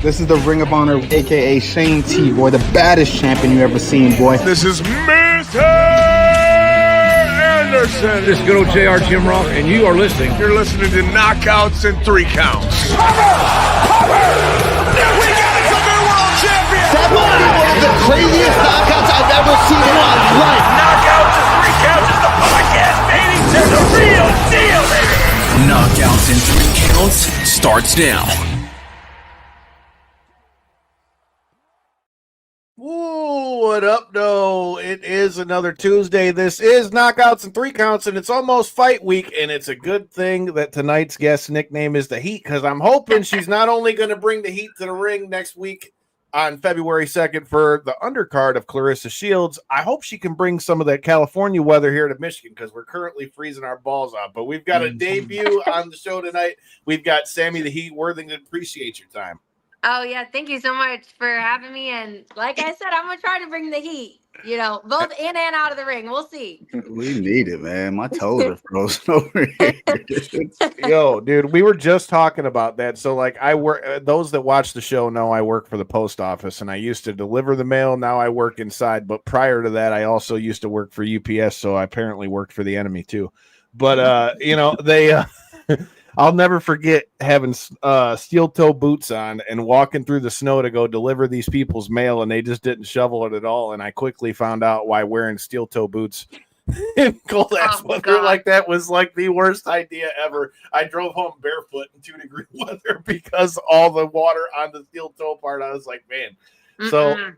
This is the Ring of Honor, a.k.a. Shane T, boy, the baddest champion you ever seen, boy. This is Mr. Anderson. This is good old JR Jim Ross, and you are listening. You're listening to Knockouts and Three Counts. Cover! We got a new world champion! That might be one of the craziest knockouts I've ever seen in my life. Knockouts and Three Counts is the podcast, baby! It's the real deal, baby! Knockouts and Three Counts starts now. Ooh, what up, though? It is another Tuesday. This is Knockouts and Three Counts, and it's almost fight week, and it's a good thing that tonight's guest nickname is The Heat, because I'm hoping she's not only going to bring the Heat to the ring next week on February 2nd for the undercard of Claressa Shields. I hope she can bring some of that California weather here to Michigan, because we're currently freezing our balls out. But we've got a debut on the show tonight. We've got Sammy The Heat Worthington. Appreciate your time. Oh, yeah. Thank you so much for having me. And like I said, I'm going to try to bring the heat, both in and out of the ring. We'll see. We need it, man. My toes are frozen over here. Yo, dude, we were just talking about that. So, like, I work, those that watch the show know I work for the post office, and I used to deliver the mail. Now I work inside. But prior to that, I also used to work for UPS. So I apparently worked for the enemy, too. But, they. I'll never forget having steel toe boots on and walking through the snow to go deliver these people's mail, and they just didn't shovel it at all. And I quickly found out why wearing steel toe boots in cold ass weather like that was like the worst idea ever. I drove home barefoot in 2-degree weather because all the water on the steel toe part. I was like, man. So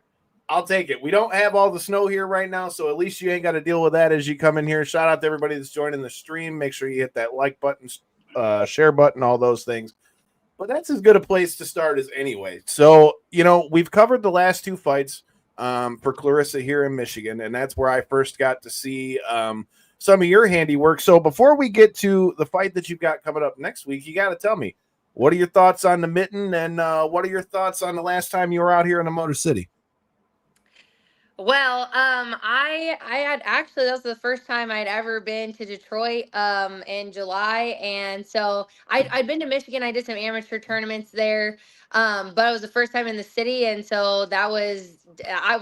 I'll take it. We don't have all the snow here right now, so at least you ain't got to deal with that as you come in here. Shout out to everybody that's joining the stream. Make sure you hit that like button, share button, all those things. But that's as good a place to start as anyway. So, we've covered the last two fights for Claressa here in Michigan, and that's where I first got to see some of your handiwork. So before we get to the fight that you've got coming up next week, you got to tell me, what are your thoughts on the mitten, and what are your thoughts on the last time you were out here in the Motor City? Well, I had actually, that was the first time I'd ever been to Detroit in July. And so I'd been to Michigan. I did some amateur tournaments there, but it was the first time in the city. And so that was,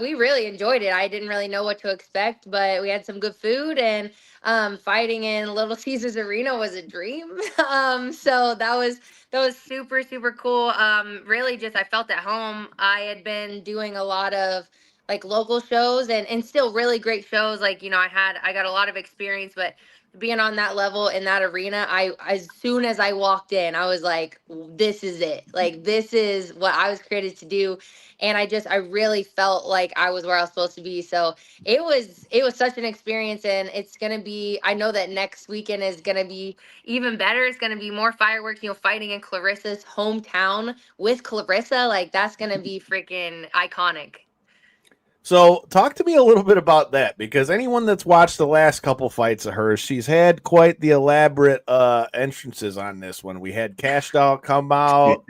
we really enjoyed it. I didn't really know what to expect, but we had some good food, and fighting in Little Caesars Arena was a dream. So that was super, super cool. Really just, I felt at home. I had been doing a lot of like local shows and still really great shows. Like, I got a lot of experience, but being on that level in that arena, as soon as I walked in, I was like, this is it. Like, this is what I was created to do. And I really felt like I was where I was supposed to be. So it was such an experience, and it's going to be, I know that next weekend is going to be even better. It's going to be more fireworks, fighting in Claressa's hometown with Claressa. Like, that's going to be freaking iconic. So talk to me a little bit about that, because anyone that's watched the last couple fights of hers, she's had quite the elaborate entrances on this one. We had Cash Doll come out,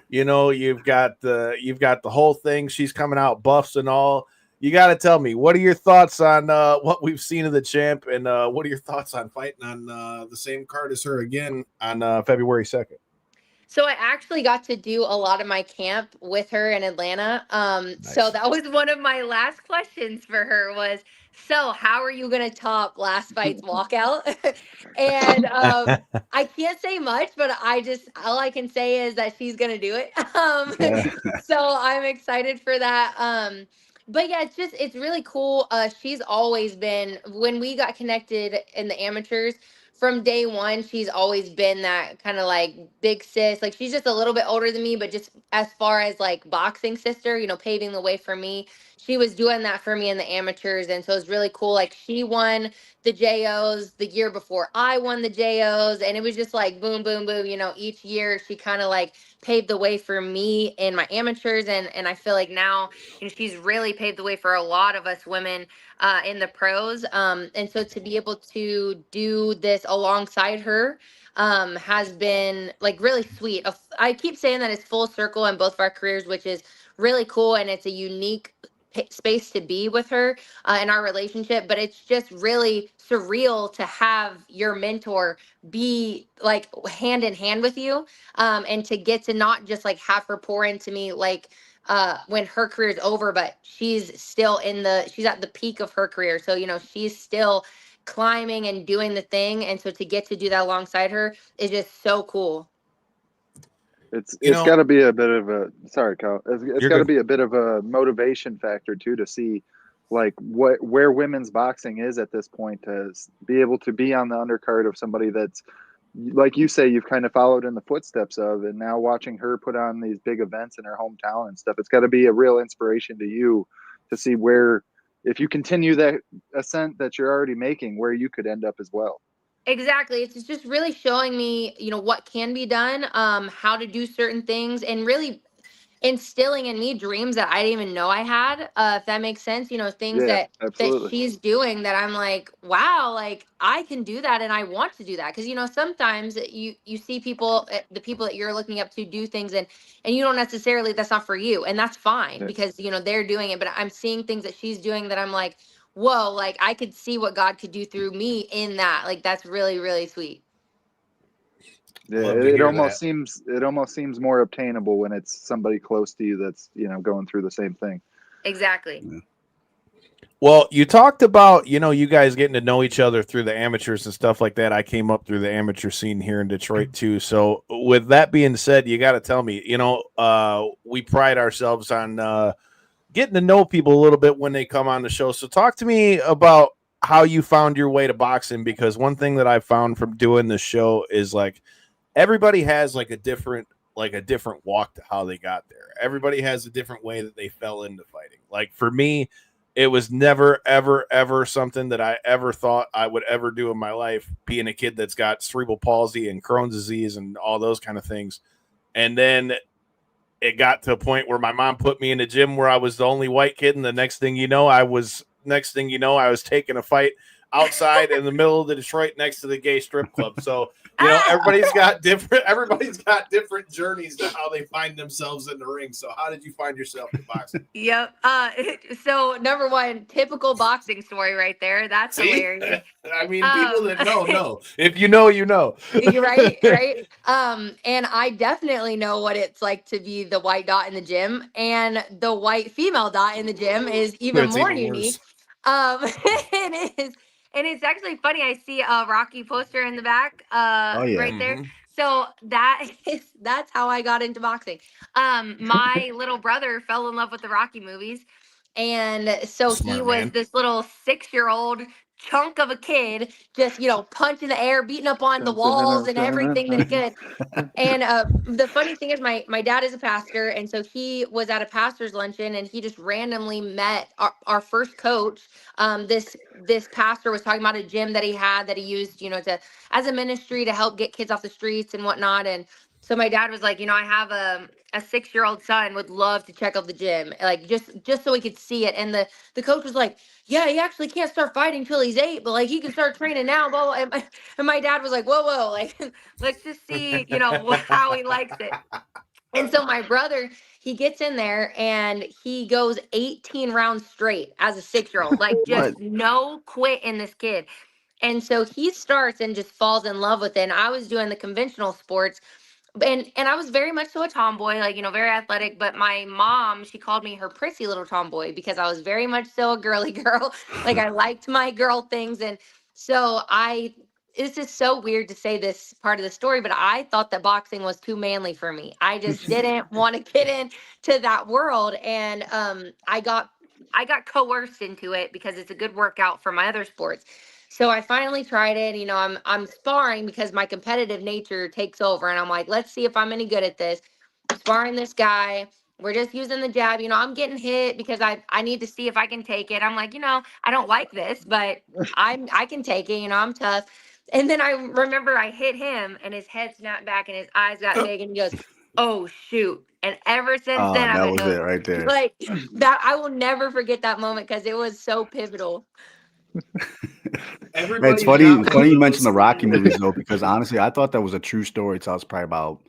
you've got the whole thing. She's coming out buffs and all. You got to tell me, what are your thoughts on what we've seen of the champ, and what are your thoughts on fighting on the same card as her again on February 2nd? So I actually got to do a lot of my camp with her in Atlanta. Nice. So that was one of my last questions for her was, so how are you going to top last fight's walkout? And I can't say much, but all I can say is that she's going to do it. So I'm excited for that. But yeah, it's really cool. She's always been, when we got connected in the amateurs, from day one, she's always been that kind of like big sis. Like, she's just a little bit older than me, but just as far as like boxing sister, paving the way for me. She was doing that for me in the amateurs. And so it's really cool. Like, she won the JOs the year before I won the JOs. And it was just like boom, boom, boom. Each year she kind of like paved the way for me in my amateurs. And I feel like now she's really paved the way for a lot of us women in the pros. And so to be able to do this alongside her has been like really sweet. I keep saying that it's full circle in both of our careers, which is really cool. And it's a unique space to be with her in our relationship, but it's just really surreal to have your mentor be like hand in hand with you, and to get to not just like have her pour into me like when her career is over, but she's still she's at the peak of her career. So, she's still climbing and doing the thing. And so to get to do that alongside her is just so cool. It's got to be a bit of a sorry, Kyle. It's got to be a bit of a motivation factor too to see like where women's boxing is at this point, to be able to be on the undercard of somebody that's, like you say, you've kind of followed in the footsteps of, and now watching her put on these big events in her hometown and stuff. It's got to be a real inspiration to you to see where, if you continue that ascent that you're already making, where you could end up as well. Exactly. It's just really showing me, what can be done, how to do certain things, and really instilling in me dreams that I didn't even know I had. If that makes sense, things that she's doing that I'm like, wow, like I can do that and I want to do that. Cause sometimes you see people, the people that you're looking up to do things and you don't necessarily, that's not for you. And that's fine because, they're doing it, but I'm seeing things that she's doing that I'm like, whoa, like I could see what God could do through me in that. Like, that's really, really sweet. Yeah, it almost seems more obtainable when it's somebody close to you that's, going through the same thing. Exactly. Yeah. Well, you talked about, you guys getting to know each other through the amateurs and stuff like that. I came up through the amateur scene here in Detroit too. So with that being said, you got to tell me, we pride ourselves on getting to know people a little bit when they come on the show. So talk to me about how you found your way to boxing, because one thing that I found from doing this show is like, everybody has like a different walk to how they got there. Everybody has a different way that they fell into fighting. Like for me, it was never, ever, ever something that I ever thought I would ever do in my life, being a kid that's got cerebral palsy and Crohn's disease and all those kind of things. And then it got to a point where my mom put me in a gym where I was the only white kid. And the next thing you know, I was taking a fight outside in the middle of the Detroit next to the gay strip club. So, everybody's got different journeys to how they find themselves in the ring. So how did you find yourself in boxing? Yep. So number one, typical boxing story right there. That's hilarious. I mean, people that know. If you know, you know. You're right. And I definitely know what it's like to be the white dot in the gym, and the white female dot in the gym is even more unique. It is. And it's actually funny. I see a Rocky poster in the back, right there. So that's how I got into boxing. My little brother fell in love with the Rocky movies, and so he was this little 6-year-old chunk of a kid, just punching the air, beating up on the walls and everything that he could. And the funny thing is, my dad is a pastor, and so he was at a pastor's luncheon, and he just randomly met our first coach. This pastor was talking about a gym that he had that he used, as a ministry to help get kids off the streets and whatnot. And so my dad was like, I have a 6-year-old son, would love to check out the gym, like just so he could see it. And the coach was like, yeah, he actually can't start fighting till he's 8, but like he can start training now. Blah, blah. And my dad was like, whoa, like let's just see, how he likes it. And so my brother, he gets in there and he goes 18 rounds straight as a 6-year-old, like just no quit in this kid. And so he starts and just falls in love with it. And I was doing the conventional sports, and I was very much so a tomboy, like, very athletic. But my mom, she called me her prissy little tomboy because I was very much so a girly girl. Like I liked my girl things. And so it's just so weird to say this part of the story, but I thought that boxing was too manly for me. I just didn't want to get into that world. And I got coerced into it because it's a good workout for my other sports. So I finally tried it. I'm sparring because my competitive nature takes over, and I'm like, let's see if I'm any good at this. I'm sparring this guy. We're just using the jab. I'm getting hit because I need to see if I can take it. I'm like, I don't like this, but I can take it. I'm tough. And then I remember I hit him, and his head snapped back, and his eyes got big, and he goes, "Oh shoot!" And ever since then, that was it right there. Like that, I will never forget that moment because it was so pivotal. It's funny you mentioned the Rocky movies though, because honestly, I thought that was a true story until I was probably about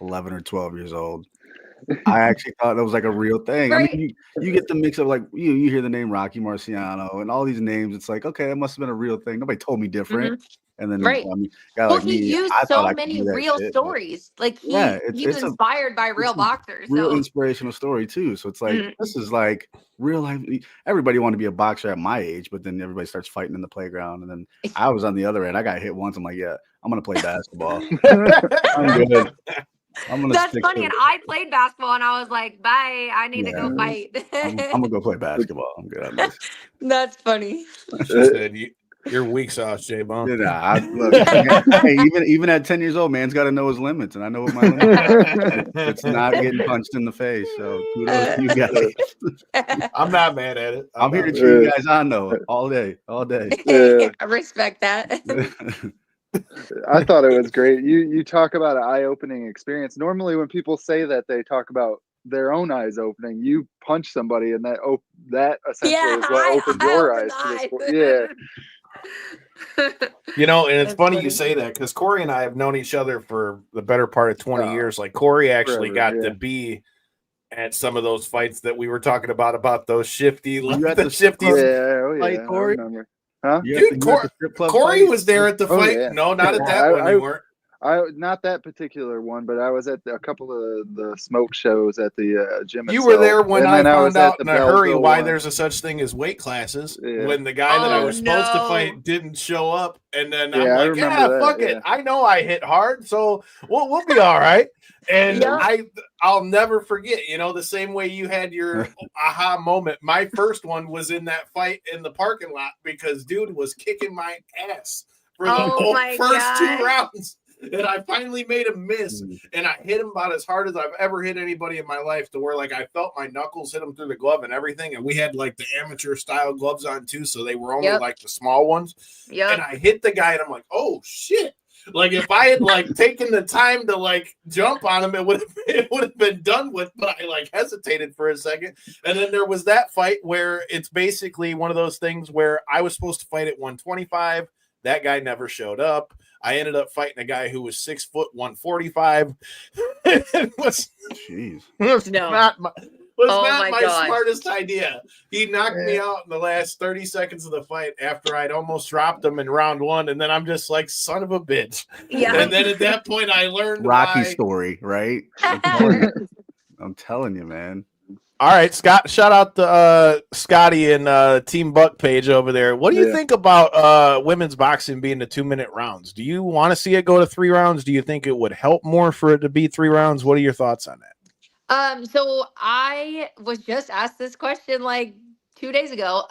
11 or 12 years old. I actually thought that was like a real thing. Right. I mean, you get the mix of like you hear the name Rocky Marciano and all these names. It's like, okay, it must have been a real thing. Nobody told me different. And then Right. I mean, guy Well, like he me, used I thought so I could many do that real shit, but stories. Like yeah, he was inspired by real boxers. real So inspirational story too. So it's like this is like real life. Everybody wanted to be a boxer at my age, but then everybody starts fighting in the playground. And then I was on the other end. I got hit once. I'm like, yeah, I'm gonna play basketball. I'm good. That's funny. And I played basketball, and I was like, "Bye, I need to go fight." I'm gonna go play basketball. I'm good on this. That's funny. She said, "Your weak sauce, J-Bone." Yeah, look, hey, even at 10 years old, man's got to know his limits, and I know what my limits are. It's not getting punched in the face. So kudos to you guys. I'm not mad at it. I'm here to cheer you guys on, though, all day. I respect that. I thought it was great. You talk about an eye-opening experience. Normally, when people say that, they talk about their own eyes opening. You punch somebody, and that essentially is what opened your eyes to the sport. Yeah. You know, and it's funny you say that because Corey and I have known each other for the better part of 20 years. Like Corey actually got to be at some of those fights that we were talking about those shifty, the shifty fight, Corey. Huh? Dude, Corey was there at the fight. Yeah. No, not at that one. You weren't. Not that particular one, but I was at a couple of the smoke shows at the gym. You were there when I found out in a hurry why one. there's a such thing as weight classes. When the guy that I was supposed to fight didn't show up, and then I'm like, fuck it. I know I hit hard, so we'll be all right. And I'll never forget. You know, the same way you had your aha moment. My first one was in that fight in the parking lot because dude was kicking my ass for the first 2 rounds. And I finally made him miss, and I hit him about as hard as I've ever hit anybody in my life, to where like I felt my knuckles hit him through the glove and everything. And we had like the amateur style gloves on too, so they were only like the small ones. And I hit the guy, and I'm like, oh shit! Like if I had like taken the time to like jump on him, it would have been done with. But I like hesitated for a second, and then there was that fight where it's basically one of those things where I was supposed to fight at 125. That guy never showed up. I ended up fighting a guy who was 6 foot 145. It was not my smartest idea. He knocked me out in the last 30 seconds of the fight after I'd almost dropped him in round 1, and then I'm just like, son of a bitch. Yeah. And then at that point, I learned Rocky story, right? I'm telling you, man. All right, Scott. Shout out to Scotty and Team Buck page over there. What do you think about women's boxing being the 2-minute rounds? Do you want to see it go to 3 rounds? Do you think it would help more for it to be 3 rounds? What are your thoughts on that? So I was just asked this question like 2 days ago.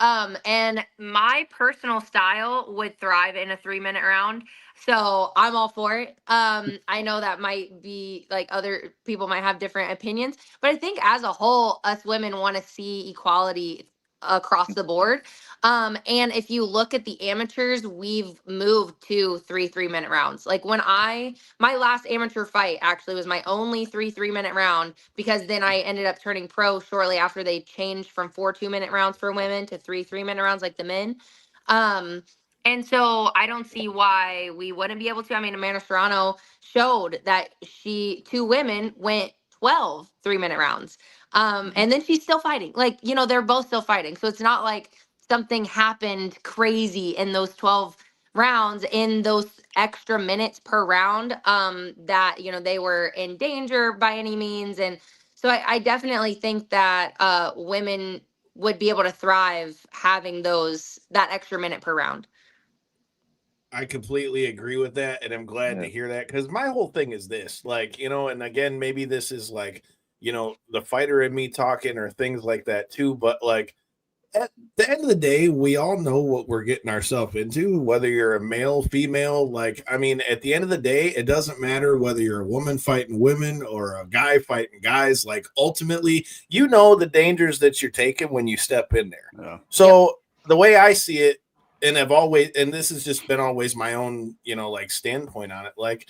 And my personal style would thrive in a 3-minute round. So I'm all for it. I know that might be like other people might have different opinions, but I think as a whole, us women want to see equality across the board. And if you look at the amateurs, we've moved to 3-minute rounds. Like my last amateur fight actually was my only 3-minute round, because then I ended up turning pro shortly after they changed from 4 2-minute rounds for women to 3-minute rounds like the men. And so I don't see why we wouldn't be able to. I mean, Amanda Serrano showed that 2 women went 12 3-minute rounds. And then she's still fighting. Like, you know, they're both still fighting. So it's not like something happened crazy in those 12 rounds, in those extra minutes per round, that, you know, they were in danger by any means. And so I definitely think that women would be able to thrive having that extra minute per round. I completely agree with that, and I'm glad to hear that, because my whole thing is this, like, you know, and again, maybe this is like, you know, the fighter in me talking or things like that too, but like at the end of the day, we all know what we're getting ourselves into, whether you're a male, female. Like, I mean, at the end of the day, it doesn't matter whether you're a woman fighting women or a guy fighting guys. Like, ultimately, you know the dangers that you're taking when you step in there. Yeah. So the way I see it, and I've always, and this has just been always my own, you know, like standpoint on it. Like,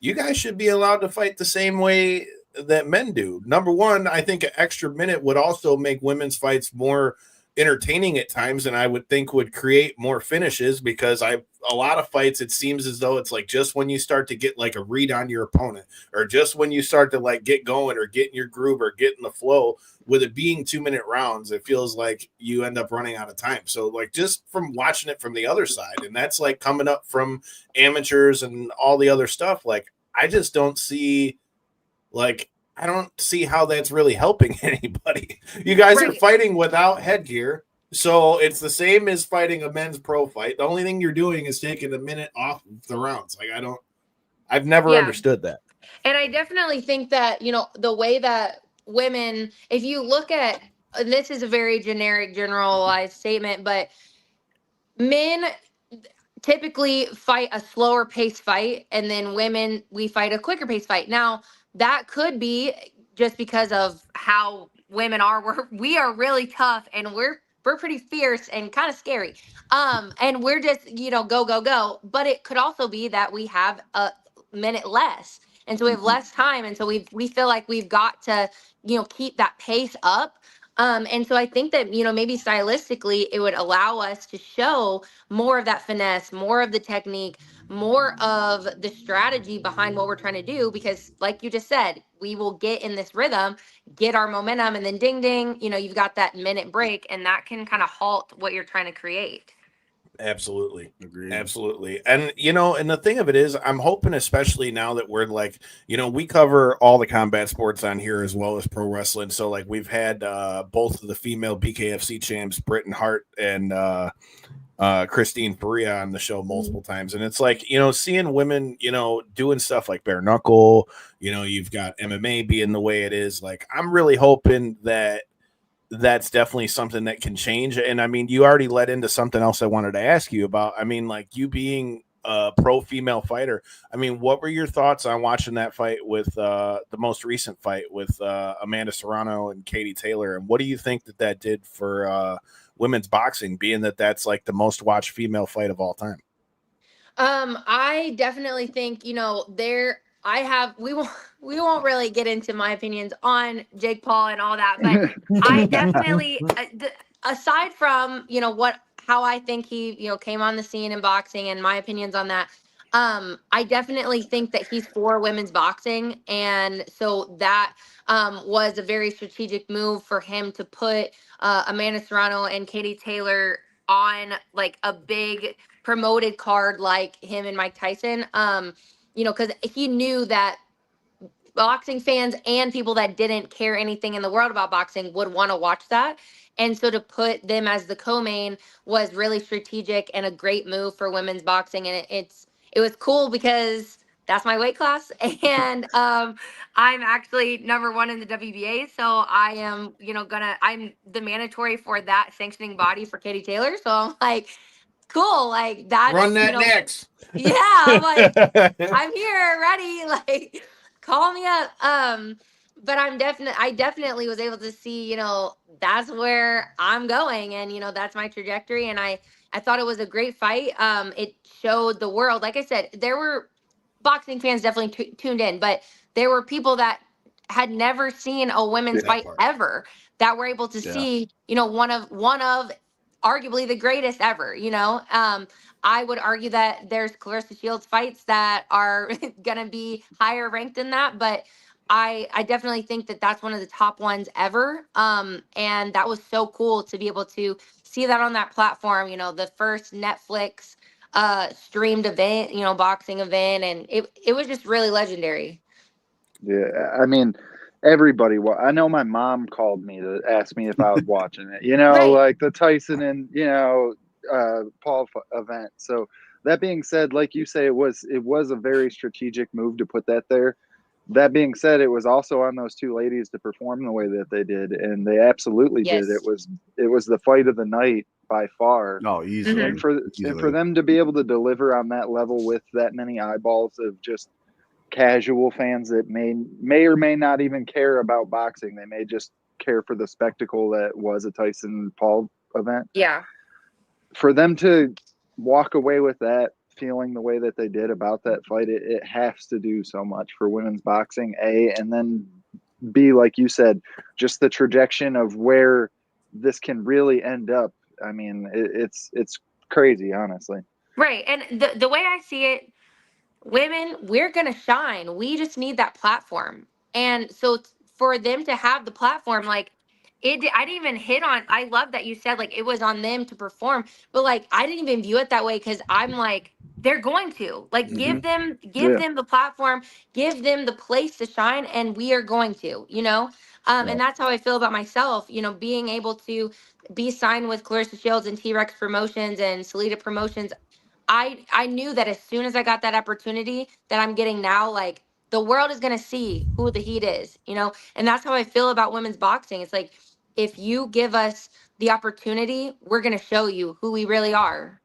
you guys should be allowed to fight the same way that men do. Number one, I think an extra minute would also make women's fights more entertaining at times, and I would think would create more finishes, because a lot of fights, it seems as though it's like just when you start to get like a read on your opponent, or just when you start to like get going or get in your groove or get in the flow, with it being 2-minute rounds, it feels like you end up running out of time. So like just from watching it from the other side, and that's like coming up from amateurs and all the other stuff, like I just don't see I don't see how that's really helping anybody. You guys are fighting without headgear. So it's the same as fighting a men's pro fight. The only thing you're doing is taking a minute off the rounds. Like I've never understood that. And I definitely think that, the way that women, if you look at, and this is a very generic, generalized statement, but men typically fight a slower pace fight, and then women, we fight a quicker pace fight. Now, that could be just because of how women are. We are really tough, and we're pretty fierce and kind of scary. And we're just, go, go, go. But it could also be that we have a minute less. And so we have less time. And so we feel like we've got to, keep that pace up. And so I think that, maybe stylistically, it would allow us to show more of that finesse, more of the technique, more of the strategy behind what we're trying to do. Because like you just said, we will get in this rhythm, get our momentum, and then ding, ding, you've got that minute break, and that can kind of halt what you're trying to create. Absolutely. Agreed. Absolutely. And, and the thing of it is, I'm hoping, especially now that we're like, we cover all the combat sports on here as well as pro wrestling. So like we've had both of the female BKFC champs, Britain Hart and Christine Faria on the show multiple times. And it's like, seeing women, doing stuff like bare knuckle, you've got MMA being the way it is. Like, I'm really hoping that that's definitely something that can change. And I mean, you already led into something else I wanted to ask you about. I mean, like you being a pro female fighter, I mean, what were your thoughts on watching that fight with the most recent fight with Amanda Serrano and Katie Taylor? And what do you think that did for women's boxing, being that that's like the most watched female fight of all time? I definitely think, we won't really get into my opinions on Jake Paul and all that, but I definitely, aside from, how I think he, came on the scene in boxing and my opinions on that, I definitely think that he's for women's boxing. And so that was a very strategic move for him to put Amanda Serrano and Katie Taylor on like a big promoted card like him and Mike Tyson. Because he knew that boxing fans and people that didn't care anything in the world about boxing would want to watch that. And so to put them as the co-main was really strategic and a great move for women's boxing. And it was cool because that's my weight class. And I'm actually number 1 in the WBA. So I am, I'm the mandatory for that sanctioning body for Katie Taylor. So I'm like, cool, like that's run that next. Yeah, I'm like, I'm here, ready, like call me up. But I definitely was able to see, that's where I'm going, and that's my trajectory. And I thought it was a great fight. It showed the world, like I said, there were boxing fans definitely tuned in, but there were people that had never seen a women's fight ever that were able to see, one of arguably the greatest ever. I would argue that there's Claressa Shields fights that are gonna be higher ranked than that, but I definitely think that that's one of the top ones ever. And that was so cool to be able to see that on that platform. The first Netflix streamed event, boxing event, and it was just really legendary. Yeah, I mean, everybody. I know my mom called me to ask me if I was watching it. Right. Like the Tyson and Paul event. So that being said, like you say, it was a very strategic move to put that there. That being said, it was also on those two ladies to perform the way that they did, and they absolutely did. It was the fight of the night by far. Oh, easily. And for them to be able to deliver on that level with that many eyeballs of just casual fans that may or may not even care about boxing. They may just care for the spectacle that was a Tyson Paul event. Yeah. For them to walk away with that, feeling the way that they did about that fight, it has to do so much for women's boxing, and then B, like you said, just the trajectory of where this can really end up. I mean, it's crazy, honestly. Right. And the way I see it, women, we're going to shine. We just need that platform. And so for them to have the platform, like I didn't even hit on, I love that you said like it was on them to perform, but like I didn't even view it that way because I'm like, they're going to like give them the platform, give them the place to shine, and we are going to, and that's how I feel about myself, being able to be signed with Claressa Shields and T-Rex Promotions and Salida Promotions. I knew that as soon as I got that opportunity that I'm getting now, like the world is gonna see who the Heat is, and that's how I feel about women's boxing. It's like if you give us the opportunity, we're gonna show you who we really are.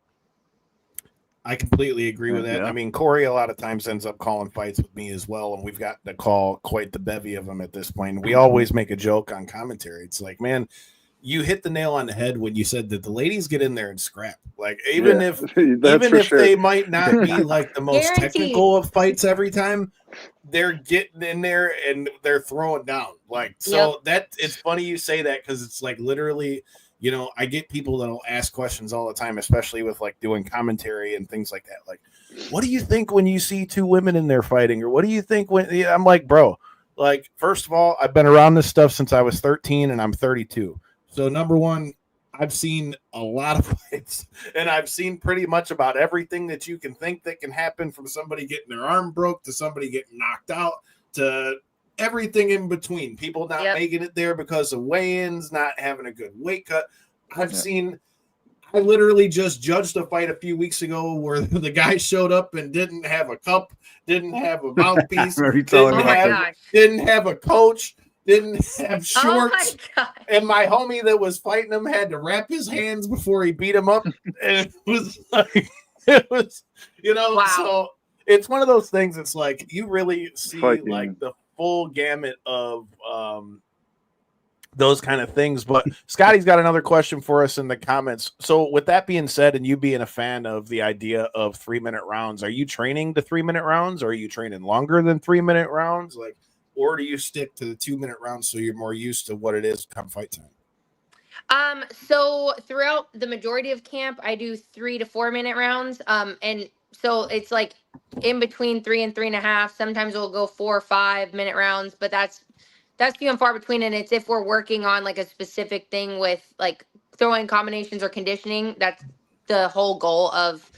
I completely agree with that. Yeah. I mean, Corey a lot of times ends up calling fights with me as well, and we've got to call quite the bevy of them at this point. We always make a joke on commentary. It's like, man, you hit the nail on the head when you said that the ladies get in there and scrap. Like even if they might not be like the most technical of fights every time, they're getting in there and they're throwing down. Like so that it's funny you say that because it's like literally. I get people that'll ask questions all the time, especially with like doing commentary and things like that. Like, what do you think when you see two women in there fighting? Or what do you think when I'm like, bro, like, first of all, I've been around this stuff since I was 13 and I'm 32. So number one, I've seen a lot of fights and I've seen pretty much about everything that you can think that can happen, from somebody getting their arm broke to somebody getting knocked out to everything in between. People not making it there because of weigh-ins, not having a good weight cut. I literally just judged a fight a few weeks ago where the guy showed up and didn't have a cup, didn't have a mouthpiece, didn't have a coach, didn't have shorts. And my homie that was fighting him had to wrap his hands before he beat him up. And it was so it's one of those things. It's like you really see like the full gamut of those kind of things. But Scotty's got another question for us in the comments. So with that being said, and you being a fan of the idea of 3-minute rounds, are you training the 3-minute rounds, or are you training longer than 3-minute rounds? Like, or do you stick to the 2-minute rounds so you're more used to what it is come fight time? So throughout the majority of camp, I do 3 to 4 minute rounds. And so it's like in between 3 and 3.5. Sometimes we'll go 4 or 5 minute rounds, but that's few and far between. And it's if we're working on like a specific thing with like throwing combinations or conditioning. That's the whole goal of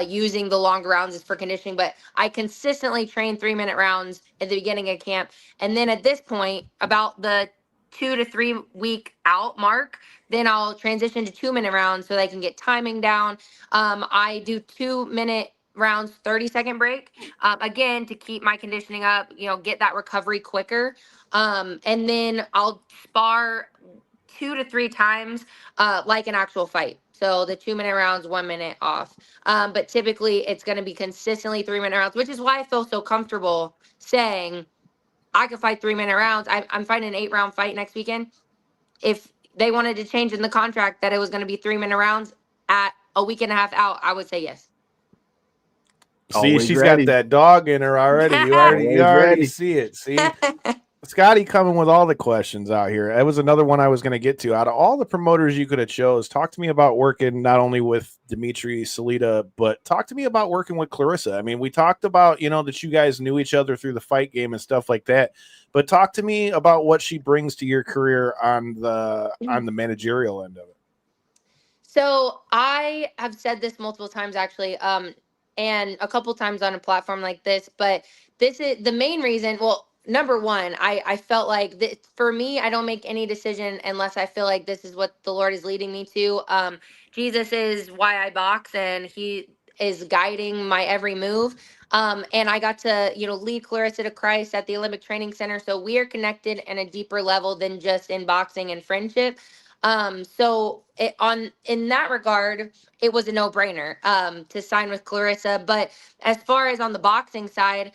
using the longer rounds is for conditioning. But I consistently train 3-minute rounds at the beginning of camp. And then at this point, about the 2 to 3 week out mark, then I'll transition to 2-minute rounds so they can get timing down. I do 2-minute rounds, 30-second break, again, to keep my conditioning up, get that recovery quicker. And then I'll spar 2 to 3 times, like an actual fight. So the 2-minute rounds, 1 minute off. But typically it's going to be consistently 3-minute rounds, which is why I feel so comfortable saying I could fight 3-minute rounds. I'm fighting an 8-round fight next weekend. If they wanted to change in the contract that it was going to be 3-minute rounds at a week and a half out, I would say yes. See, she's got that dog in her already. You already see it. See, Scotty coming with all the questions out here. That was another one I was going to get to. Out of all the promoters you could have chose, talk to me about working not only with Dimitri, Salida, but talk to me about working with Claressa. I mean, we talked about, that you guys knew each other through the fight game and stuff like that. But talk to me about what she brings to your career on the managerial end of it. So I have said this multiple times, actually, and a couple times on a platform like this, but this is the main reason. Well, number one, I felt like this, for me, I don't make any decision unless I feel like this is what the Lord is leading me to. Jesus is why I box, and he is guiding my every move. And I got to, lead Claressa to Christ at the Olympic Training Center. So we are connected in a deeper level than just in boxing and friendship. So in that regard, it was a no-brainer to sign with Claressa. But as far as on the boxing side,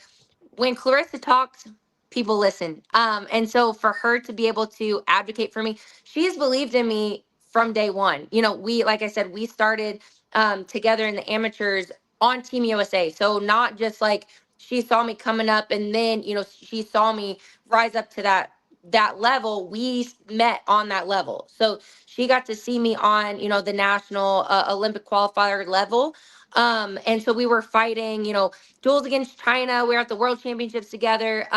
when Claressa talks, people listen. And so for her to be able to advocate for me, she's believed in me from day one. Like I said, we started together in the amateurs on Team USA. So not just like she saw me coming up and then, she saw me rise up to that that level, we met on that level. So she got to see me on, you know, the national Olympic qualifier level. And so we were fighting, you know, duels against China. We were at the world championships together.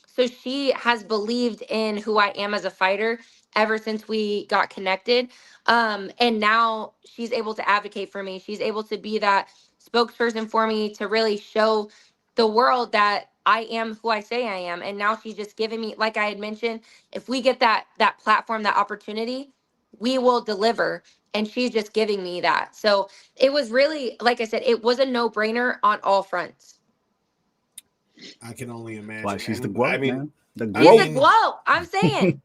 So she has believed in who I am as a fighter ever since we got connected. And now she's able to advocate for me. She's able to be that spokesperson for me to really show the world that I am who I say I am. And now she's just giving me, like I had mentioned, if we get that platform, that opportunity, we will deliver. And she's just giving me that. So it was really, like I said, it was a no-brainer on all fronts. I can only imagine. Why she's the GWO, man. The She's the GWO. I'm saying.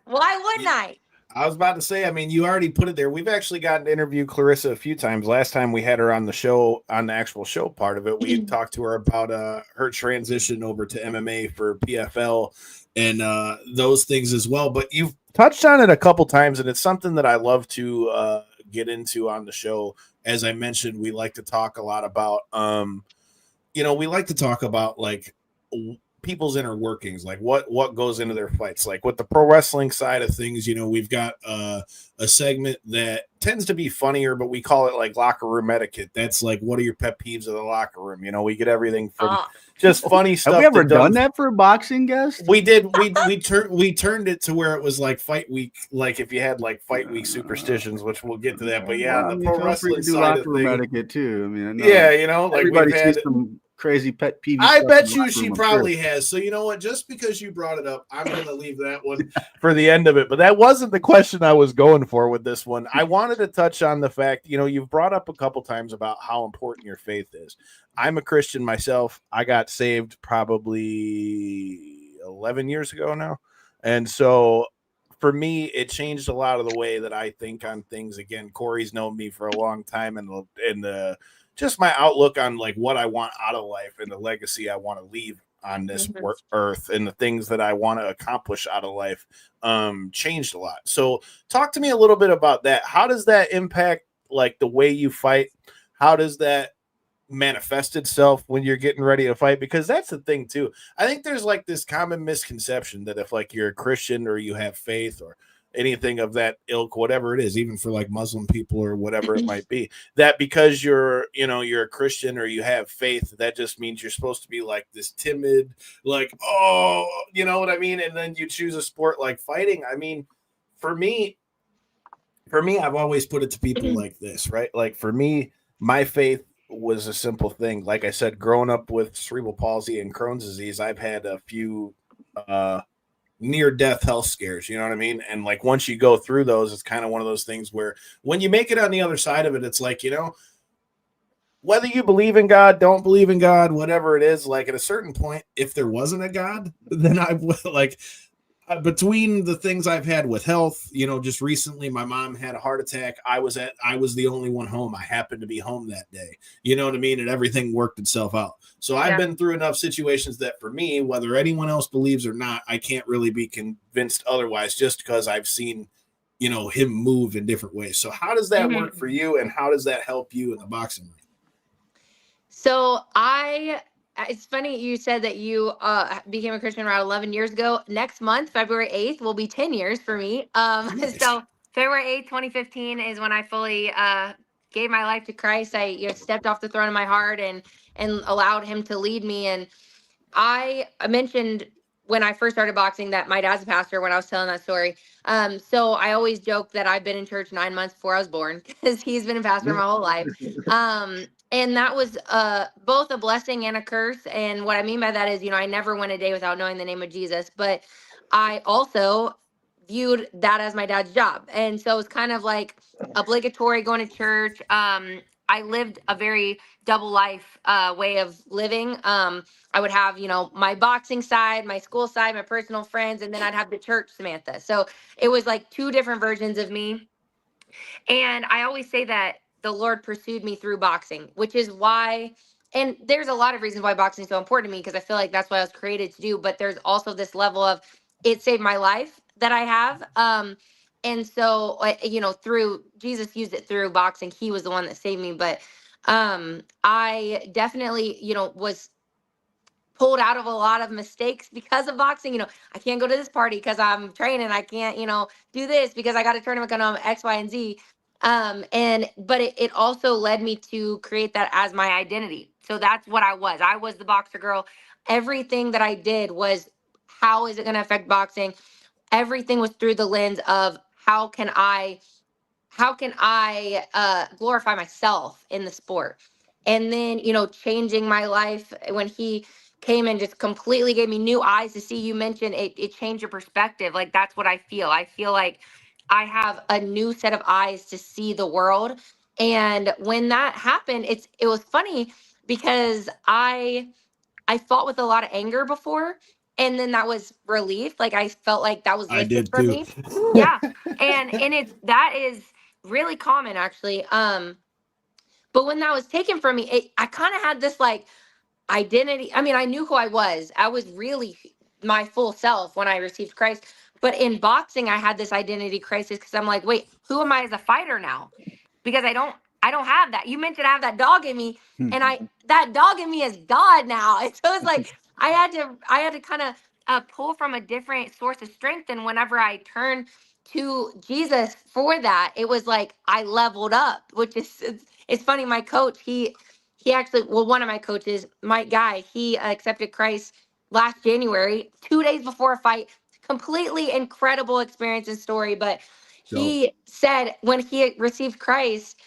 Why wouldn't I? I was about to say, I mean, you already put it there. We've actually gotten to interview Claressa a few times. Last time we had her on the show, on the actual show part of it, we talked to her about her transition over to MMA for PFL and those things as well. But you've touched on it a couple times, and it's something that I love to get into on the show. As I mentioned, we like to talk a lot about, we like to talk about like people's inner workings, like what goes into their fights. Like with the pro wrestling side of things, you know, we've got a segment that tends to be funnier, but we call it like locker room etiquette. That's like, what are your pet peeves of the locker room? You know, we get everything from just funny stuff. Have we ever done that for a boxing guest? We did. We turned it to where it was like fight week, like if you had like fight week superstitions, which we'll get to that. But yeah, on the pro wrestling side of things, etiquette too. I mean, yeah, you know, like everybody we've had sees some crazy pet peeve. I bet you she probably has. So you know what? Just because you brought it up, I'm going to leave that one for the end of it. But that wasn't the question I was going for with this one. I wanted to touch on the fact, you know, you've brought up a couple times about how important your faith is. I'm a Christian myself. I got saved probably 11 years ago now. And so for me, it changed a lot of the way that I think on things. Again, Corey's known me for a long time, and just my outlook on like what I want out of life and the legacy I want to leave on this earth and the things that I want to accomplish out of life changed a lot. So talk to me a little bit about that. How does that impact like the way you fight? How does that manifest itself when you're getting ready to fight? Because that's the thing too. I think there's like this common misconception that if like you're a Christian or you have faith or anything of that ilk, whatever it is, even for like Muslim people or whatever it might be, that because you're a Christian or you have faith, that just means you're supposed to be like this timid, like, oh, you know what I mean? And then you choose a sport like fighting. I mean, for me, I've always put it to people like this, right? Like for me, my faith was a simple thing. Like I said, growing up with cerebral palsy and Crohn's disease, I've had a few, near-death health scares, you know what I mean? And like once you go through those, it's kind of one of those things where when you make it on the other side of it, it's like, you know, whether you believe in God, don't believe in God, whatever it is, like at a certain point, if there wasn't a God, then I would like between the things I've had with health, you know, just recently my mom had a heart attack. I was the only one home. I happened to be home that day. You know what I mean? And everything worked itself out. So I've been through enough situations that for me, whether anyone else believes or not, I can't really be convinced otherwise just because I've seen, you know, him move in different ways. So how does that work for you? And how does that help you in the boxing ring? So it's funny you said that you became a Christian around 11 years ago. Next month, February 8th, will be 10 years for me. Nice. So February 8th, 2015 is when I fully gave my life to Christ. I stepped off the throne of my heart and allowed him to lead me. And I mentioned when I first started boxing that my dad's a pastor when I was telling that story. So I always joke that I've been in church 9 months before I was born because he's been a pastor my whole life. And that was both a blessing and a curse. And what I mean by that is, you know, I never went a day without knowing the name of Jesus, but I also viewed that as my dad's job. And so it's kind of like obligatory going to church. I lived a very double life way of living. I would have, you know, my boxing side, my school side, my personal friends, and then I'd have the church Samantha. So it was like two different versions of me. And I always say that the Lord pursued me through boxing, which is why, and there's a lot of reasons why boxing is so important to me because I feel like that's what I was created to do. But there's also this level of it saved my life that I have. And so, you know, through Jesus used it through boxing. He was the one that saved me. But I definitely, you know, was pulled out of a lot of mistakes because of boxing. You know, I can't go to this party because I'm training. I can't, you know, do this because I got a tournament going on X, Y, and Z. But it also led me to create that as my identity. So that's what I was. I was the boxer girl. Everything that I did was, how is it going to affect boxing? Everything was through the lens of how can I glorify myself in the sport. And then, you know, changing my life when he came and just completely gave me new eyes to see. You mentioned it changed your perspective. Like, that's what I feel. I feel like I have a new set of eyes to see the world. And when that happened, it was funny because I fought with a lot of anger before, and then that was relief. Like, I felt like that was I lifted did from too. me. Yeah. And that is really common, actually. But when that was taken from me, I kind of had this like identity. I mean, I knew who I was. I was really my full self when I received Christ. But in boxing, I had this identity crisis because I'm like, wait, who am I as a fighter now? Because I don't have that. You mentioned I have that dog in me, and that dog in me is God now. And so it's like I had to kind of pull from a different source of strength. And whenever I turned to Jesus for that, it was like I leveled up, which is it's funny. My coach, he actually, well, one of my coaches, Mike Guy, he accepted Christ last January, 2 days before a fight. Completely incredible experience and story. But he said when he received Christ,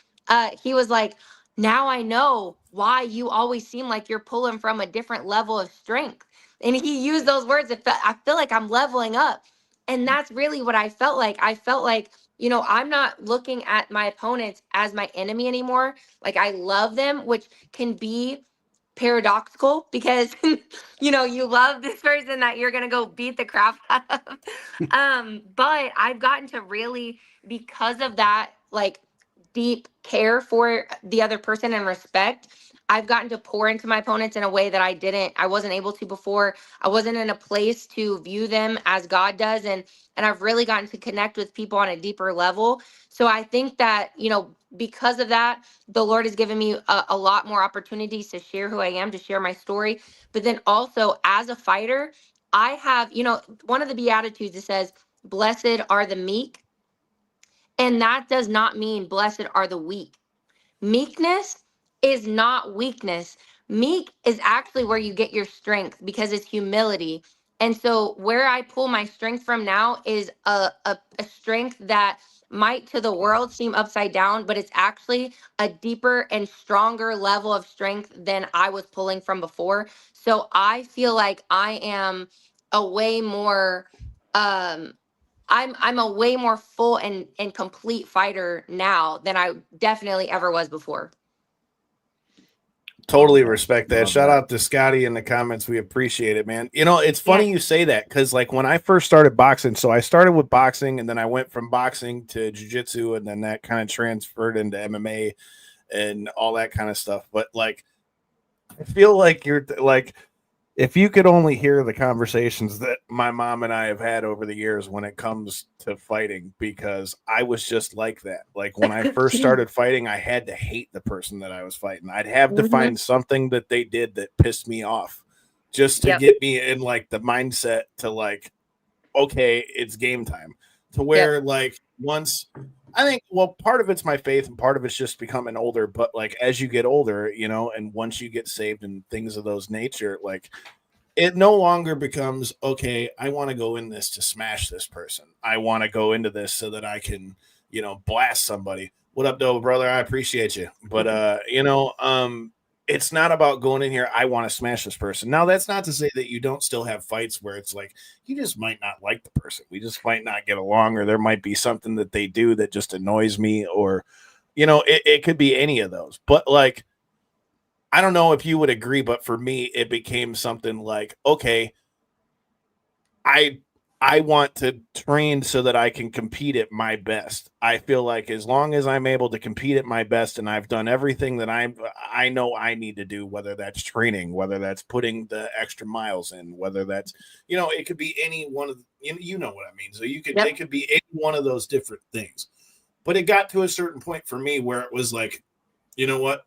he was like, now I know why you always seem like you're pulling from a different level of strength. And he used those words. I feel like I'm leveling up. And that's really what I felt like. I felt like, you know, I'm not looking at my opponents as my enemy anymore. Like, I love them, which can be paradoxical because you know, you love this person that you're gonna go beat the crap out of. But I've gotten to really, because of that, like, deep care for the other person and respect, I've gotten to pour into my opponents in a way that I wasn't able to before. I wasn't in a place to view them as God does. And I've really gotten to connect with people on a deeper level. So I think that, you know, because of that, the Lord has given me a lot more opportunities to share who I am, to share my story. But then also, as a fighter, I have, you know, one of the Beatitudes, it says, blessed are the meek. And that does not mean blessed are the weak. Meekness is not weakness. Meek is actually where you get your strength because it's humility. And so where I pull my strength from now is a strength that might to the world seem upside down, but it's actually a deeper and stronger level of strength than I was pulling from before. So I feel like I am a way more I'm a way more full and complete fighter now than I definitely ever was before. Totally respect that. Shout out to Scotty in the comments. We appreciate it, man. You know, it's funny you say that because, like, when I first started boxing, so I started with boxing and then I went from boxing to jiu-jitsu and then that kind of transferred into MMA and all that kind of stuff. But, like, I feel like you're like, if you could only hear the conversations that my mom and I have had over the years when it comes to fighting, because I was just like that. Like, when I first started fighting, I had to hate the person that I was fighting. I'd have to find something that they did that pissed me off just to get me in, like, the mindset to, like, okay, it's game time. To where, like, once I think, well, part of it's my faith and part of it's just becoming older. But, like, as you get older, you know, and once you get saved and things of those nature, like, it no longer becomes, okay, I want to go in this to smash this person. I want to go into this so that I can, you know, blast somebody. What up, though, brother? I appreciate you. But, you know, it's not about going in here, I want to smash this person. Now, that's not to say that you don't still have fights where it's like, you just might not like the person. We just might not get along, or there might be something that they do that just annoys me, or, you know, it could be any of those. But, like, I don't know if you would agree, but for me, it became something like, okay, I want to train so that I can compete at my best. I feel like as long as I'm able to compete at my best and I've done everything that I know I need to do, whether that's training, whether that's putting the extra miles in, whether that's, you know, it could be any one of, you know what I mean? So you could, it could be any one of those different things. But it got to a certain point for me where it was like, you know what?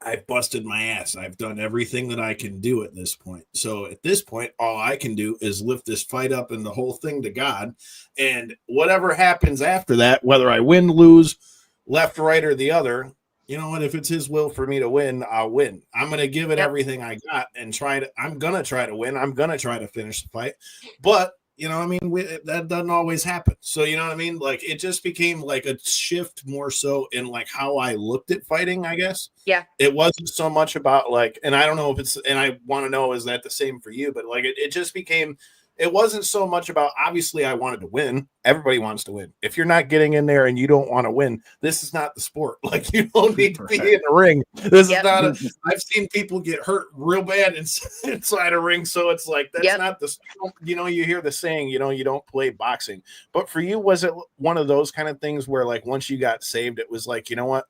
I've busted my ass. I've done everything that I can do at this point. So at this point, all I can do is lift this fight up and the whole thing to God. And whatever happens after that, whether I win, lose, left, right, or the other, you know what? If it's his will for me to win, I'll win. I'm going to give it everything I got and I'm going to try to win. I'm going to try to finish the fight. But you know what I mean? That doesn't always happen. So, you know what I mean? Like, it just became like a shift more so in like how I looked at fighting, I guess. Yeah. It wasn't so much about like, and I don't know if it's, and I want to know, is that the same for you? But like, it just became, it wasn't so much about, obviously I wanted to win. Everybody wants to win. If you're not getting in there and you don't want to win, this is not the sport. Like, you don't need to be in the ring. This is not I've seen people get hurt real bad inside a ring. So it's like, that's not the, you know, you hear the saying, you know, you don't play boxing. But for you, was it one of those kind of things where like, once you got saved, it was like, you know what,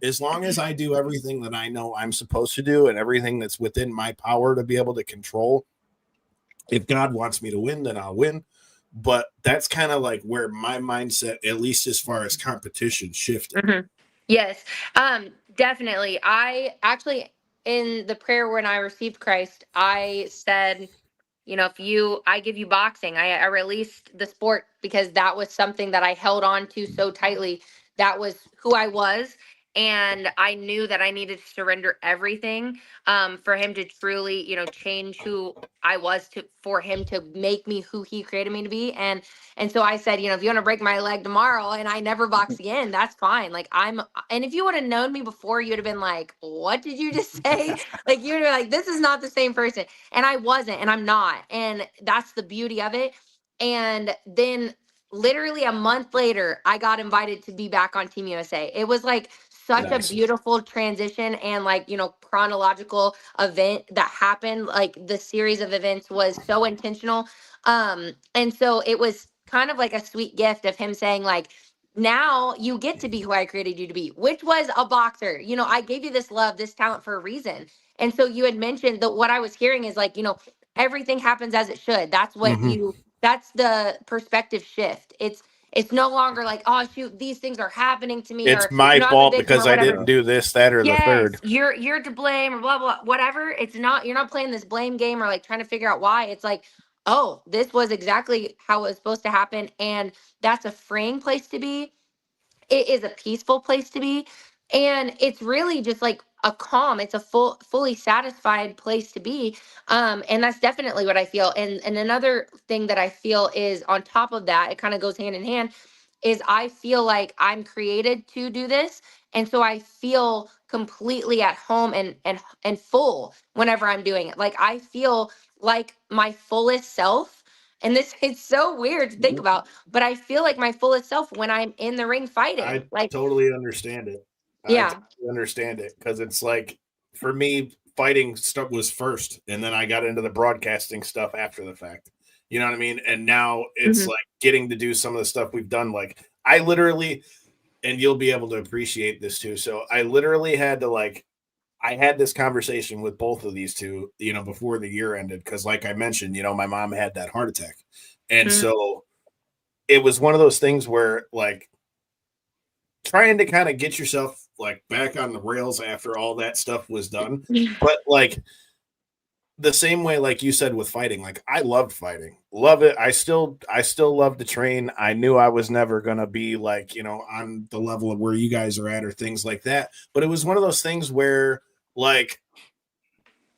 as long as I do everything that I know I'm supposed to do and everything that's within my power to be able to control, if God wants me to win, then I'll win. But that's kind of like where my mindset, at least as far as competition, shifted. Mm-hmm. Yes, definitely. I actually, in the prayer when I received Christ, I said, you know, I give you boxing. I released the sport because that was something that I held on to so tightly. That was who I was. And I knew that I needed to surrender everything for him to truly, you know, change who I was for him to make me who he created me to be. And so I said, you know, if you want to break my leg tomorrow and I never box again, that's fine. Like and if you would have known me before, you'd have been like, what did you just say? Like, you'd be like, this is not the same person. And I wasn't, and I'm not. And that's the beauty of it. And then literally a month later, I got invited to be back on Team USA. It was like such a beautiful transition and like, you know, chronological event that happened. Like the series of events was so intentional. And so it was kind of like a sweet gift of him saying like, now you get to be who I created you to be, which was a boxer. You know, I gave you this love, this talent for a reason. And so you had mentioned that what I was hearing is like, you know, everything happens as it should. That's what that's the perspective shift. It's no longer like, oh shoot, these things are happening to me. It's or, my you know, fault because I didn't do this, that, or the third. You're to blame or blah, blah, whatever. It's not, you're not playing this blame game or like trying to figure out why. It's like, oh, this was exactly how it was supposed to happen. And that's a freeing place to be. It is a peaceful place to be. And it's really just like a calm, it's a fully satisfied place to be. And that's definitely what I feel. And another thing that I feel is on top of that, it kind of goes hand in hand, is I feel like I'm created to do this. And so I feel completely at home and full whenever I'm doing it. Like I feel like my fullest self. And this it's so weird to think about, but I feel like my fullest self when I'm in the ring fighting. I like totally understand it. Yeah. I totally understand it because it's like for me, fighting stuff was first, and then I got into the broadcasting stuff after the fact. You know what I mean? And now it's like getting to do some of the stuff we've done. Like I literally, and you'll be able to appreciate this too. So I literally had to I had this conversation with both of these two, you know, before the year ended. Cause like I mentioned, you know, my mom had that heart attack. And so it was one of those things where like trying to kind of get yourself like back on the rails after all that stuff was done. But like the same way, like you said, with fighting, like I loved fighting, love it. I still love to train. I knew I was never going to be like, you know, on the level of where you guys are at or things like that. But it was one of those things where like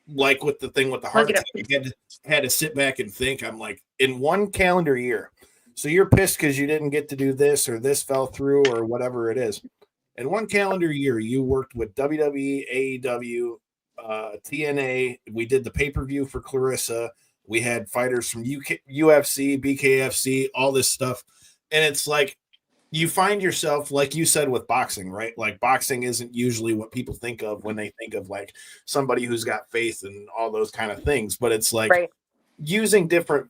with the thing with the heart attack, I had to sit back and think. I'm like, in one calendar year, so you're pissed because you didn't get to do this or this fell through or whatever it is. In one calendar year, you worked with WWE, AEW, TNA. We did the pay-per-view for Claressa. We had fighters from UFC, BKFC, all this stuff. And it's like you find yourself, like you said, with boxing, right? Like boxing isn't usually what people think of when they think of like somebody who's got faith and all those kind of things. But it's like using different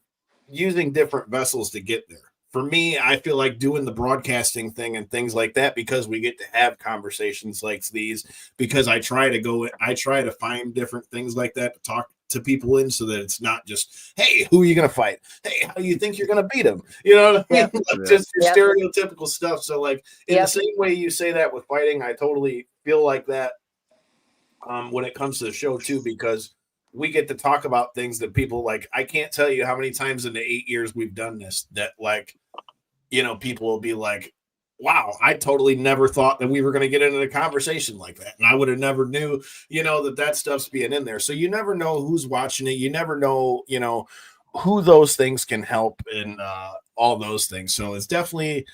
vessels to get there. For me, I feel like doing the broadcasting thing and things like that because we get to have conversations like these, because I try to find different things like that to talk to people in so that it's not just, hey, who are you going to fight? Hey, how do you think you're going to beat him? You know what I mean? Like just stereotypical stuff. So like in the same way you say that with fighting, I totally feel like that when it comes to the show too, because we get to talk about things that people like. I can't tell you how many times in the 8 years we've done this that, like, you know, people will be like, wow, I totally never thought that we were going to get into a conversation like that. And I would have never knew, you know, that stuff's being in there. So you never know who's watching it. You never know, you know, who those things can help and all those things. So it's definitely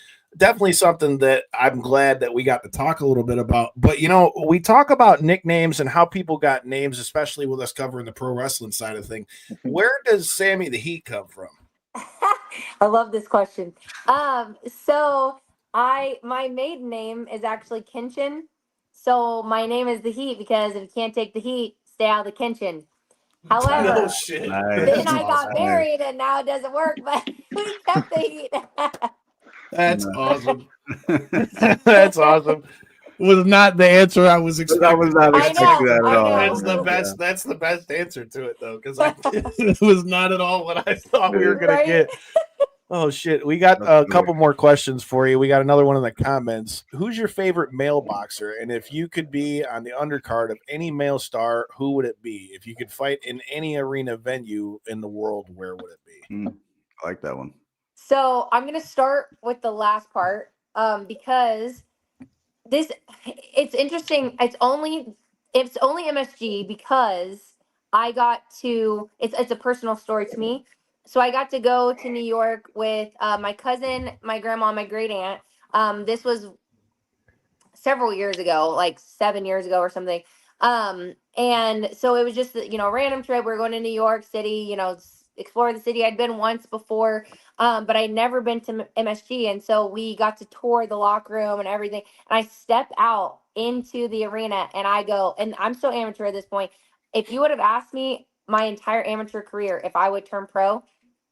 something that I'm glad that we got to talk a little bit about. But, you know, we talk about nicknames and how people got names, especially with us covering the pro wrestling side of thing. Where does Sammy the Heat come from? I love this question. So my maiden name is actually Kinchin. So my name is the Heat because if you can't take the heat, stay out of the kitchen. However, No shit. then I got married and now it doesn't work, but we kept the heat. That's awesome. That's awesome. Was not the answer I was expecting. I was not expecting that at all. That's the best. That's the best answer to it, though, because it was not at all what I thought we were gonna get. Oh shit! We got a couple more questions for you. We got another one in the comments. Who's your favorite male boxer? And if you could be on the undercard of any male star, who would it be? If you could fight in any arena venue in the world, where would it be? I like that one. So I'm going to start with the last part because it's interesting. It's only MSG because I got to, it's a personal story to me. So I got to go to New York with my cousin, my grandma, and my great aunt. This was several years ago, like 7 years ago or something. And so it was just, you know, a random trip. We were going to New York City, you know, explore the city. I'd been once before, but I'd never been to MSG. And so we got to tour the locker room and everything. And I step out into the arena and I go, and I'm so amateur at this point. If you would have asked me my entire amateur career if I would turn pro,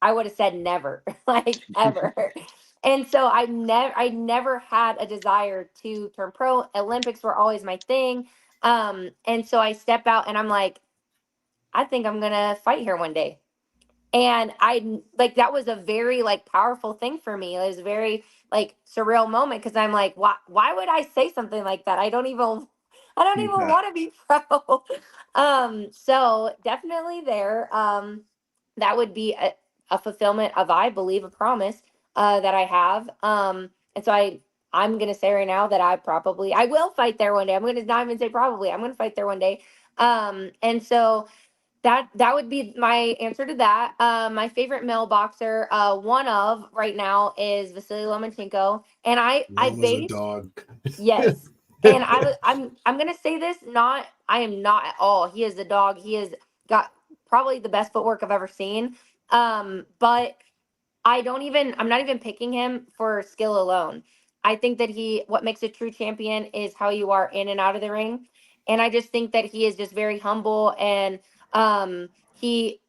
I would have said never, like ever. And so I never had a desire to turn pro. Olympics were always my thing. And so I step out and I'm like, I think I'm gonna fight here one day. And I like that was a very like powerful thing for me. It was a very like surreal moment because I'm like, why would I say something like that? I don't even want to be pro. So definitely there. That would be a fulfillment of, I believe, a promise that I have. And so I'm gonna say right now that I will fight there one day. I'm gonna not even say probably. I'm gonna fight there one day. And so that would be my answer to that. My favorite male boxer, one of right now is Vasily Lomachenko, and I a dog. Yes. And I'm gonna say this, I am not at all. He is a dog. He has got probably the best footwork I've ever seen. But I'm not even picking him for skill alone. I think that what makes a true champion is how you are in and out of the ring. And I just think that he is just very humble and he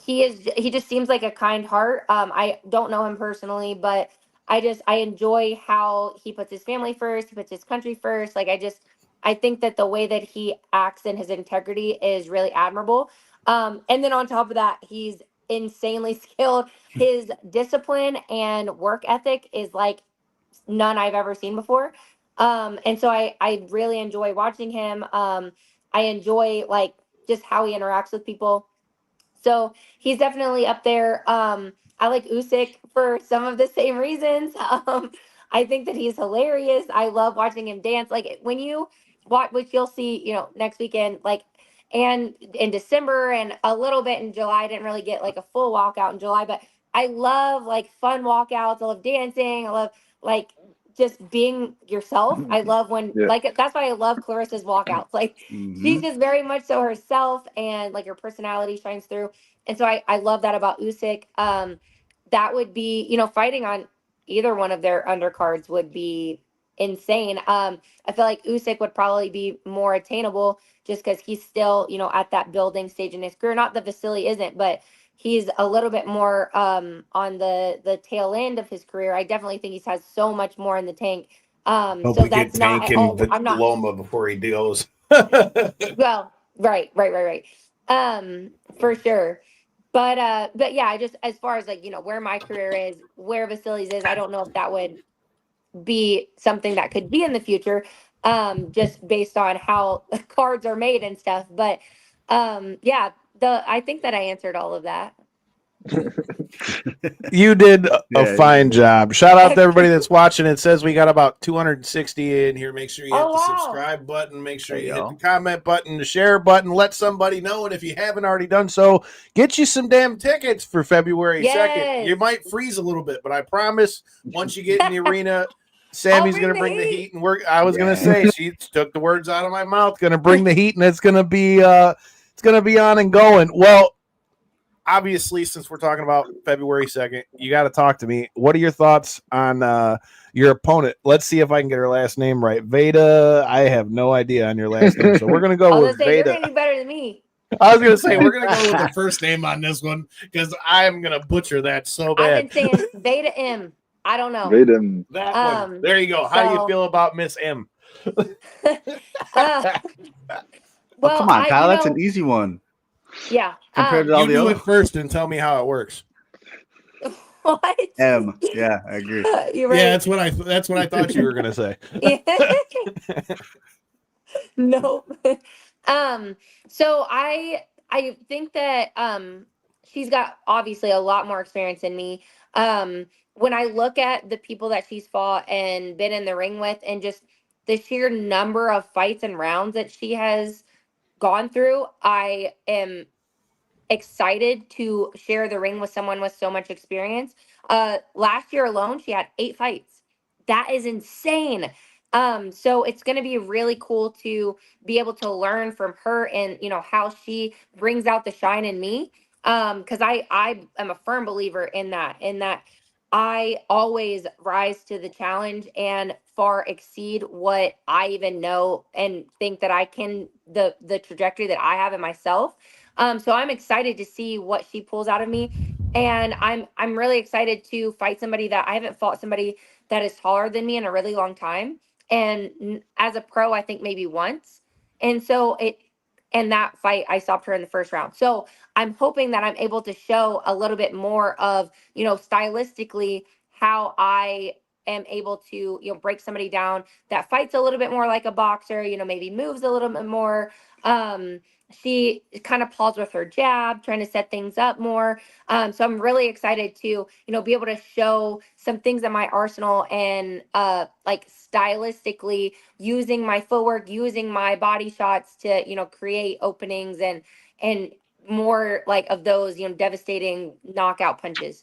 just seems like a kind heart. I don't know him personally, but I enjoy how he puts his family first, he puts his country first. Like I think that the way that he acts and his integrity is really admirable. And then on top of that, he's insanely skilled. His discipline and work ethic is like none I've ever seen before. And so I really enjoy watching him. I enjoy like just how he interacts with people. So he's definitely up there. I like Usyk for some of the same reasons. I think that he's hilarious. I love watching him dance. Like when you watch, which you'll see, you know, next weekend, like, and in December and a little bit in July. I didn't really get like a full walkout in July, but I love like fun walkouts. I love dancing. I love like just being yourself. I love when like that's why I love Claressa's walkouts. Like she's just very much so herself and like her personality shines through. And so I love that about Usyk. That would be, you know, fighting on either one of their undercards would be insane. I feel like Usyk would probably be more attainable just because he's still, you know, at that building stage in his career. Not that Vasily isn't, but he's a little bit more on the tail end of his career. I definitely think he has so much more in the tank. Hope so we that's get not. tanking Loma before he goes. Well, right. For sure. But yeah, I just as far as like, you know, where my career is, where Vasily's is, I don't know if that would be something that could be in the future. just based on how cards are made and stuff. But yeah, I think that I answered all of that. You did a Yeah, fine job. Shout out to everybody that's watching. It says we got about 260 in here. Make sure you hit the subscribe button. Make sure you hit the comment button, the share button. Let somebody know. And if you haven't already done so, get you some damn tickets for February 2nd. You might freeze a little bit, but I promise once you get in the arena, Sammy's going to bring the heat. And I was going to say, she took the words out of my mouth, going to bring the heat, and it's going to be on and going. Well, obviously, since we're talking about February 2nd, you got to talk to me. What are your thoughts on your opponent? Let's see if I can get her last name right. Vaida, I have no idea on your last name, so we're going to go with Vaida. You're going to do better than me. I was going to say, we're going to go with the first name on this one because I'm going to butcher that so bad. I've been saying Vaida M. I don't know. Vaida M. That one. There you go. How do you feel about Miss M? Well, come on, Kyle. That's an easy one. Yeah. Compared to all the do other. it first and tell me how it works. What? M. Yeah, I agree. You're right. Yeah, that's what I thought you were gonna say. No. So I think that she's got obviously a lot more experience than me. When I look at the people that she's fought and been in the ring with, and just the sheer number of fights and rounds that she has gone through, I am excited to share the ring with someone with so much experience. Last year alone, she had 8 fights. That is insane. So it's going to be really cool to be able to learn from her and, how she brings out the shine in me. Cause I am a firm believer in that I always rise to the challenge and far exceed what I even know and think that I can, the trajectory that I have in myself. So I'm excited to see what she pulls out of me. And I'm really excited to fight somebody that I haven't fought somebody that is taller than me in a really long time. And as a pro, I think maybe once. And so in that fight, I stopped her in the first round. So I'm hoping that I'm able to show a little bit more of, stylistically how I am able to, break somebody down that fights a little bit more like a boxer, maybe moves a little bit more. She kind of plays with her jab, trying to set things up more. So I'm really excited to, be able to show some things in my arsenal and like stylistically using my footwork, using my body shots to, create openings and more like of those, devastating knockout punches.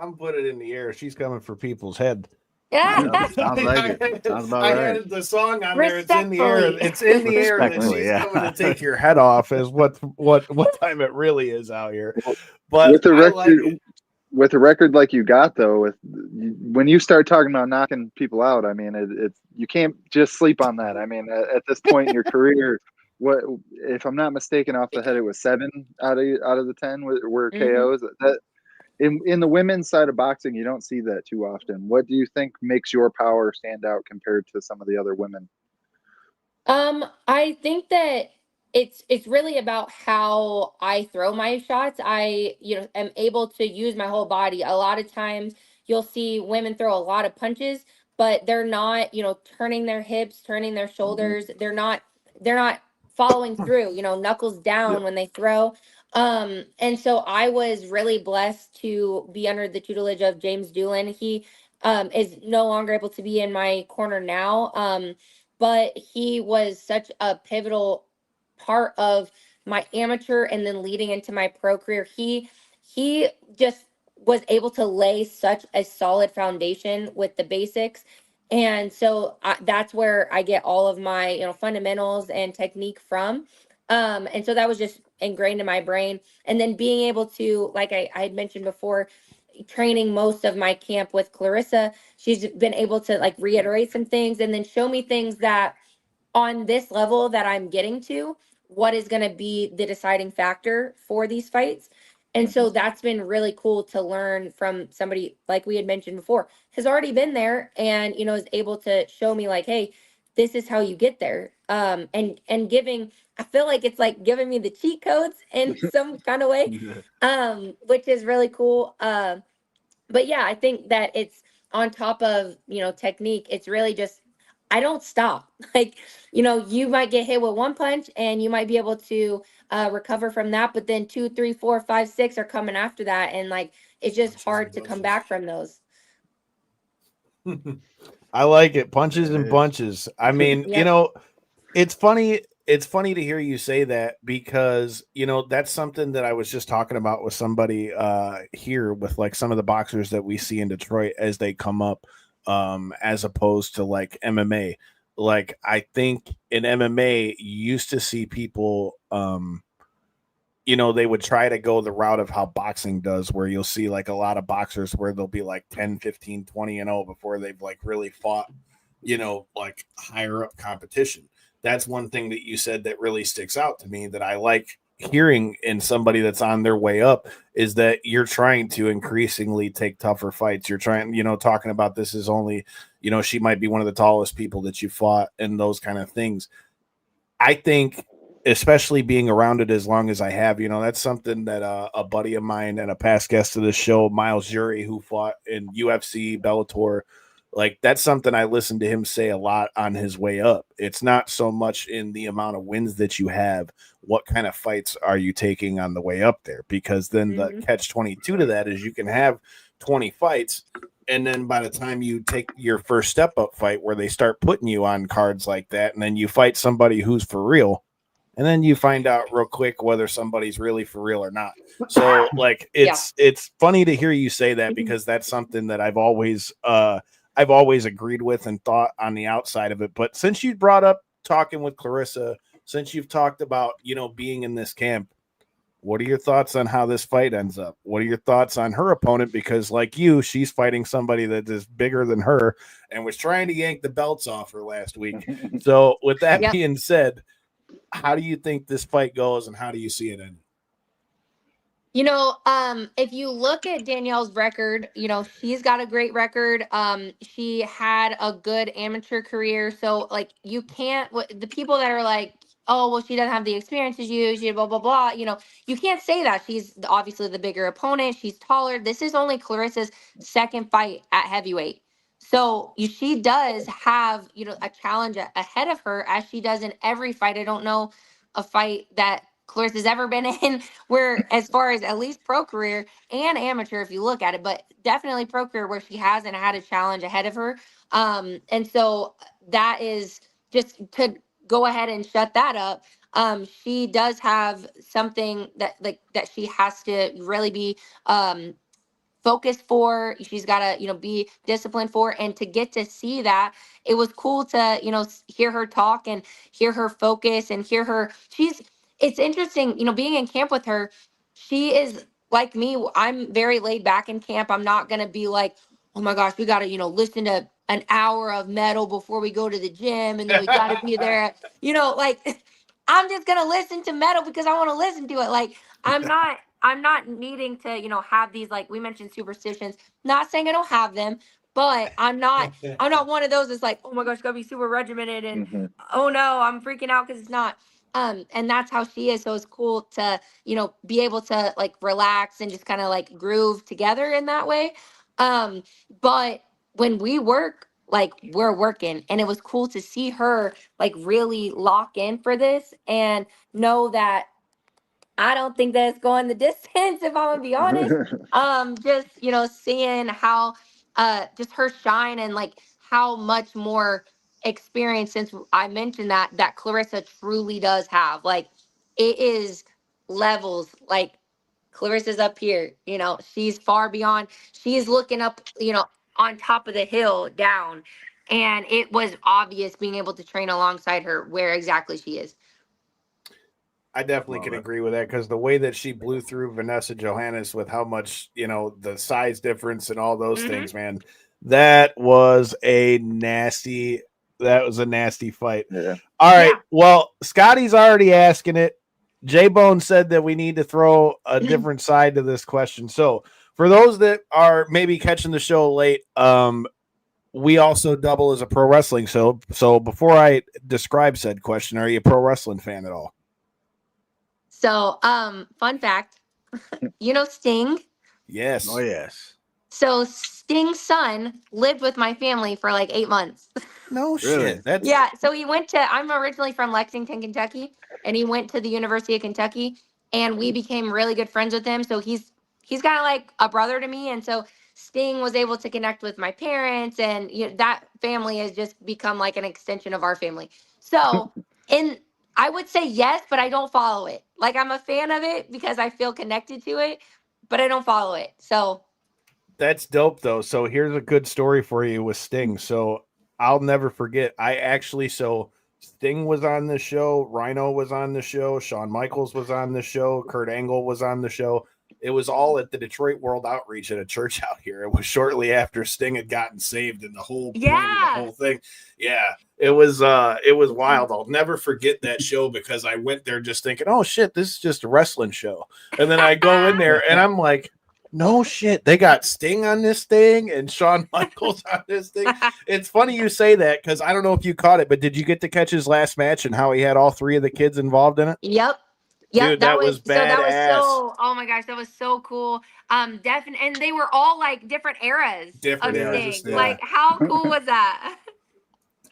I'm putting it in the air. She's coming for people's head. Yeah. Sounds like it. Sounds about I right. had the song on there. It's in the air. It's in the air that she's coming to take your head off. Is what time it really is out here. But with the record, with a record like you got though, when you start talking about knocking people out, I mean, it's you can't just sleep on that. I mean, at this point in your career, what if I'm not mistaken, off the head, it was 7 out of the 10 were KOs. That in the women's side of boxing, you don't see that too often. What do you think makes your power stand out compared to some of the other women? I think that it's really about how I throw my shots. I, am able to use my whole body. A lot of times you'll see women throw a lot of punches, but they're not, turning their hips, turning their shoulders. They're not following through, knuckles down when they throw. And so I was really blessed to be under the tutelage of James Doolin. He is no longer able to be in my corner now. But he was such a pivotal part of my amateur and then leading into my pro career. He just was able to lay such a solid foundation with the basics. And so that's where I get all of my, fundamentals and technique from. And so that was just ingrained in my brain. And then being able to, like I had mentioned before, training most of my camp with Claressa, she's been able to like reiterate some things and then show me things that on this level that I'm getting to, what is going to be the deciding factor for these fights. And so that's been really cool to learn from somebody, like we had mentioned before, has already been there and, is able to show me like, hey, this is how you get there. And giving, I feel like it's like giving me the cheat codes in some kind of way, which is really cool. But yeah, I think that it's on top of, technique. It's really just I don't stop. Like, you know, you might get hit with one punch and you might be able to recover from that, but then 2, 3, 4, 5, 6 are coming after that, and like it's just hard to come back from those. I like it. Punches and Yeah. bunches. I mean, Yeah. you know, it's funny. It's funny to hear you say that because, you know, that's something that I was just talking about with somebody here with like some of the boxers that we see in Detroit as they come up, as opposed to like MMA. Like, I think in MMA, you used to see people, you know, they would try to go the route of how boxing does, where you'll see like a lot of boxers where they'll be like 10, 15, 20-0 before they've like really fought, you know, like higher up competition. That's one thing that you said that really sticks out to me that I like hearing in somebody that's on their way up, is that you're trying to increasingly take tougher fights. You're trying, you know, talking about this is only, you know, she might be one of the tallest people that you fought and those kind of things. I think, especially being around it as long as I have, you know, that's something that a buddy of mine and a past guest of the show, Miles Jury, who fought in UFC, Bellator, like that's something I listened to him say a lot on his way up. It's not so much in the amount of wins that you have, what kind of fights are you taking on the way up there? Because then the catch 22 to that is you can have 20 fights, and then by the time you take your first step up fight where they start putting you on cards like that, and then you fight somebody who's for real, and then you find out real quick whether somebody's really for real or not. So like it's funny to hear you say that, because that's something that I've always agreed with and thought on the outside of it. But since you brought up talking with Claressa, since you've talked about, you know, being in this camp, what are your thoughts on how this fight ends up? What are your thoughts on her opponent? Because like you, she's fighting somebody that is bigger than her and was trying to yank the belts off her last week. So with that being said, how do you think this fight goes and how do you see it ending? You know, if you look at Danielle's record, you know, she's got a great record. She had a good amateur career. So like you can't, the people that are like, oh, well, she doesn't have the experience as you, she blah, blah, blah. You know, you can't say that. She's obviously the bigger opponent. She's taller. This is only Claressa's second fight at heavyweight. So she does have, you know, a challenge ahead of her, as she does in every fight. I don't know a fight that Claressa's ever been in where, as far as at least pro career and amateur, if you look at it, but definitely pro career, where she hasn't had a challenge ahead of her. And so that is just to go ahead and shut that up. She does have something that that she has to really be focused for. She's got to, you know, be disciplined for, and to get to see that, it was cool to, you know, hear her talk and hear her focus and hear her. It's interesting, you know, being in camp with her. She is like me. I'm very laid back in camp. I'm not going to be like, oh my gosh, we got to, you know, listen to an hour of metal before we go to the gym. And then we got to be there, you know, like I'm just going to listen to metal because I want to listen to it. Like I'm not needing to, you know, have these, like we mentioned, superstitions. Not saying I don't have them, but I'm not one of those that's like, oh my gosh, gotta be super regimented and oh no, I'm freaking out because it's not. And that's how she is. So it's cool to, you know, be able to like relax and just kind of like groove together in that way. But when we work, like we're working, and it was cool to see her like really lock in for this and know that I don't think that it's going the distance, if I'm gonna be honest. Just, you know, seeing how just her shine and like how much more experience, since I mentioned that Claressa truly does have. Like it is levels. Like Claressa's up here, you know, she's far beyond, she's looking up, you know, on top of the hill down. And it was obvious being able to train alongside her where exactly she is. I definitely can agree with that, because the way that she blew through Vanessa Johannes with how much, you know, the size difference and all those things, man, that was a nasty fight. Yeah. All right. Well, Scotty's already asking it. J-Bone said that we need to throw a different side to this question. So for those that are maybe catching the show late, we also double as a pro wrestling. So before I describe said question, are you a pro wrestling fan at all? So, fun fact, you know Sting? Yes. Oh, yes. So Sting's son lived with my family for like 8 months. No Really? shit. That's Yeah, so he went to, I'm originally from Lexington, Kentucky, and he went to the University of Kentucky, and we became really good friends with him. So he's kind of like a brother to me, and so Sting was able to connect with my parents, and that family has just become like an extension of our family. So, and I would say yes, but I don't follow it. Like I'm a fan of it because I feel connected to it, but I don't follow it. So That's dope though. So here's a good story for you with Sting. So I'll never forget. So Sting was on the show, Rhino was on the show, Shawn Michaels was on the show, Kurt Angle was on the show. It was all at the Detroit World Outreach at a church out here. It was shortly after Sting had gotten saved and the whole point of the whole thing. Yeah, it was wild. I'll never forget that show because I went there just thinking, oh shit, this is just a wrestling show. And then I go in there and I'm like, no shit, they got Sting on this thing and Shawn Michaels on this thing. It's funny you say that because I don't know if you caught it, but did you get to catch his last match and how he had all 3 of the kids involved in it? Yep. Dude, that was badass. So that was so, oh my gosh, that was so cool. Definitely, and they were all like different eras of Sting. Like, how cool was that?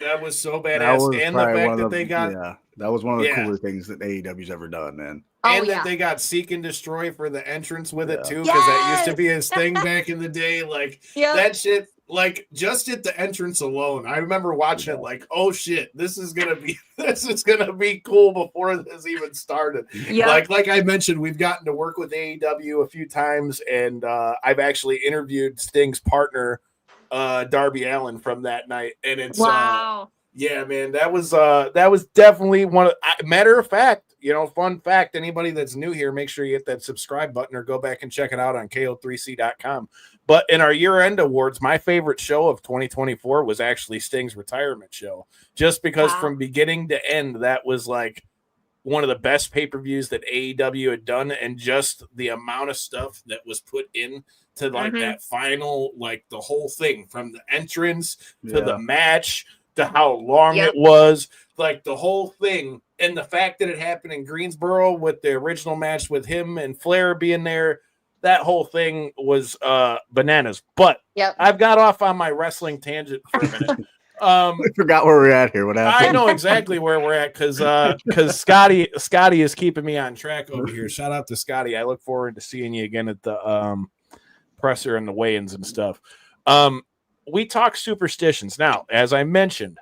That was so badass. That was and the fact that they got that was one of the cooler things that AEW's ever done, man. And that they got Seek and Destroy for the entrance with it too, because that used to be his thing back in the day. Like that shit, like just at the entrance alone. I remember watching it like, oh shit, this is gonna be cool before this even started. Like I mentioned, we've gotten to work with AEW a few times, and I've actually interviewed Sting's partner, Darby Allin, from that night, and it's yeah, man, that was definitely one of, matter of fact, fun fact, anybody that's new here, make sure you hit that subscribe button or go back and check it out on ko3c.com. But in our year-end awards, my favorite show of 2024 was actually Sting's retirement show, just because from beginning to end, that was like one of the best pay-per-views that AEW had done, and just the amount of stuff that was put in to like that final, like the whole thing from the entrance to the match to how long it was, like the whole thing, and the fact that it happened in Greensboro with the original match with him and Flair being there, that whole thing was bananas. But I've got off on my wrestling tangent for a minute. I forgot where we're at here. What happened? I know exactly where we're at because Scotty is keeping me on track over here. Shout out to Scotty. I look forward to seeing you again at the presser and the weigh-ins and stuff. We talk superstitions. Now, as I mentioned,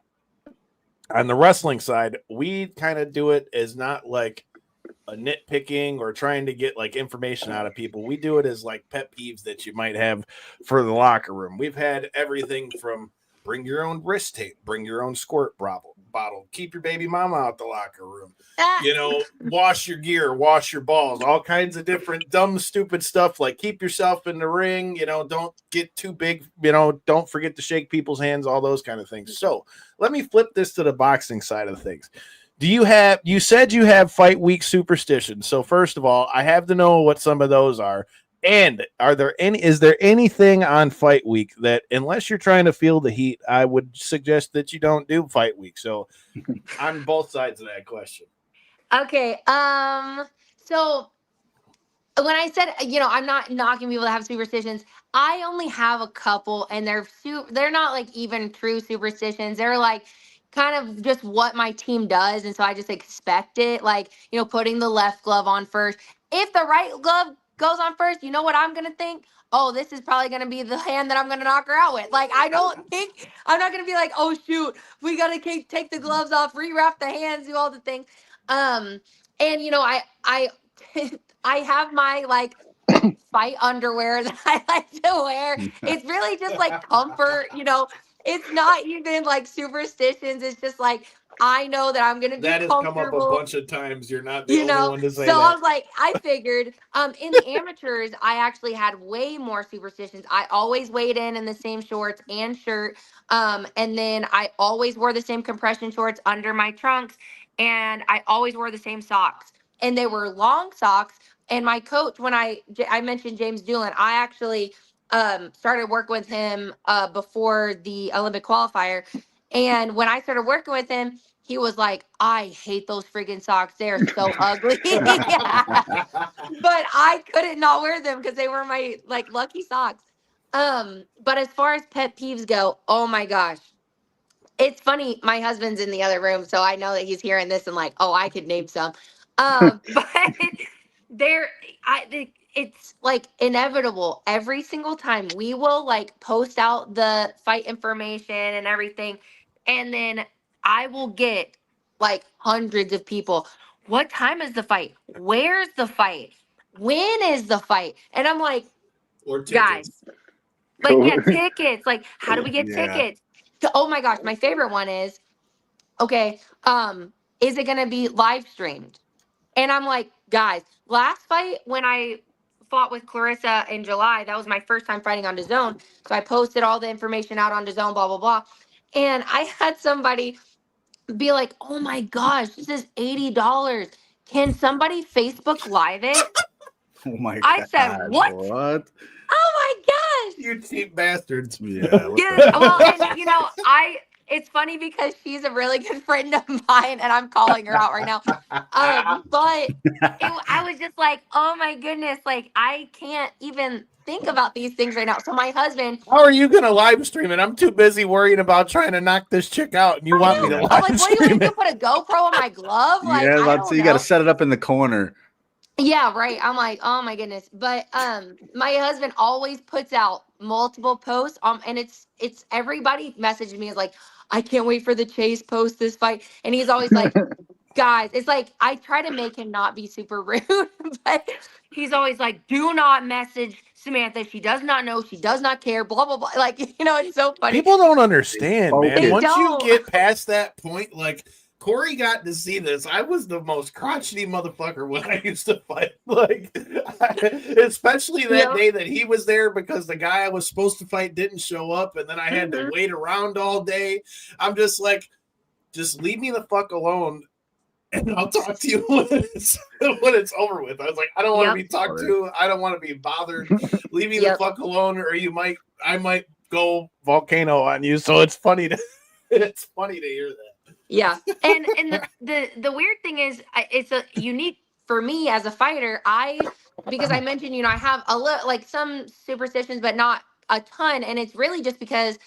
on the wrestling side, we kind of do it as not like a nitpicking or trying to get like information out of people. We do it as like pet peeves that you might have for the locker room. We've had everything from bring your own wrist tape, bring your own squirt bottle, keep your baby mama out the locker room, wash your gear, wash your balls, all kinds of different dumb, stupid stuff like keep yourself in the ring, don't get too big, don't forget to shake people's hands, all those kind of things. So let me flip this to the boxing side of things. You said you have fight week superstitions. So first of all, I have to know what some of those are. And is there anything on fight week that, unless you're trying to feel the heat, I would suggest that you don't do fight week? So on both sides of that question. Okay. So when I said, I'm not knocking people that have superstitions, I only have a couple, and they're not like even true superstitions. They're like kind of just what my team does. And so I just expect it, like, putting the left glove on first. If the right glove goes on first, you know what I'm gonna think? Oh, this is probably gonna be the hand that I'm gonna knock her out with. Like, I'm not gonna be like, oh shoot, we gotta take the gloves off, rewrap the hands, do all the things. And I I have my like fight underwear that I like to wear. It's really just like comfort, It's not even like superstitions. It's just like, I know that I'm gonna be comfortable. That has come up a bunch of times. You're not the only one to say so that. I was like, I figured in the amateurs, I actually had way more superstitions. I always weighed in the same shorts and shirt. And then I always wore the same compression shorts under my trunks. And I always wore the same socks. And they were long socks. And my coach, when I mentioned James Doolin, I actually started working with him before the Olympic qualifier. And when I started working with him, he was like, I hate those friggin' socks. They're so ugly. But I couldn't not wear them because they were my like lucky socks. But as far as pet peeves go, oh my gosh. It's funny, my husband's in the other room, so I know that he's hearing this and like, oh, I could name some. But there, it's like inevitable. Every single time we will like post out the fight information and everything, and then I will get like hundreds of people. What time is the fight? Where's the fight? When is the fight? And I'm like, Or tickets. guys, like, yeah, tickets. Like, how do we get Yeah. tickets? Oh my gosh, my favorite one is, okay, is it gonna be live streamed? And I'm like, guys, last fight when I fought with Claressa in July, that was my first time fighting on DAZN. So I posted all the information out on DAZN, blah, blah, blah. And I had somebody be like, oh my gosh, this is $80. Can somebody Facebook Live it? Oh my god. I said, what? What? Oh my gosh. You cheap bastards. Yeah. Yeah, well, and you know, it's funny because she's a really good friend of mine, and I'm calling her out right now. But I was just like, oh my goodness, like I can't even think about these things right now. So my husband, How are you gonna live stream it? I'm too busy worrying about trying to knock this chick out, and you want me to I'm live like, what do you stream want to it? do? Put a GoPro on my glove? Like, yeah, I don't you know. got to set it up in the corner. Yeah, right. I'm like, oh my goodness. But my husband always puts out multiple posts. And it's everybody messaging me is like, I can't wait for the Chase post this fight. And he's always like, guys, it's like I try to make him not be super rude, but he's always like, do not message Samantha. She does not know, she does not care, blah blah blah. Like, you know, it's so funny. People don't understand, man. They Once don't. you get past that point, like Corey got to see this. I was the most crotchety motherfucker when I used to fight. Like, especially that day that he was there because the guy I was supposed to fight didn't show up, and then I had to wait around all day. I'm just like, just leave me the fuck alone, and I'll talk to you when it's over with. I was like, I don't want to be talked to. I don't want to be bothered. Leave me the fuck alone, or I might go volcano on you. So it's funny to hear that. Yeah. And the weird thing is it's a unique for me as a fighter. Because I mentioned, you know, I have a little like some superstitions, but not a ton. And it's really just because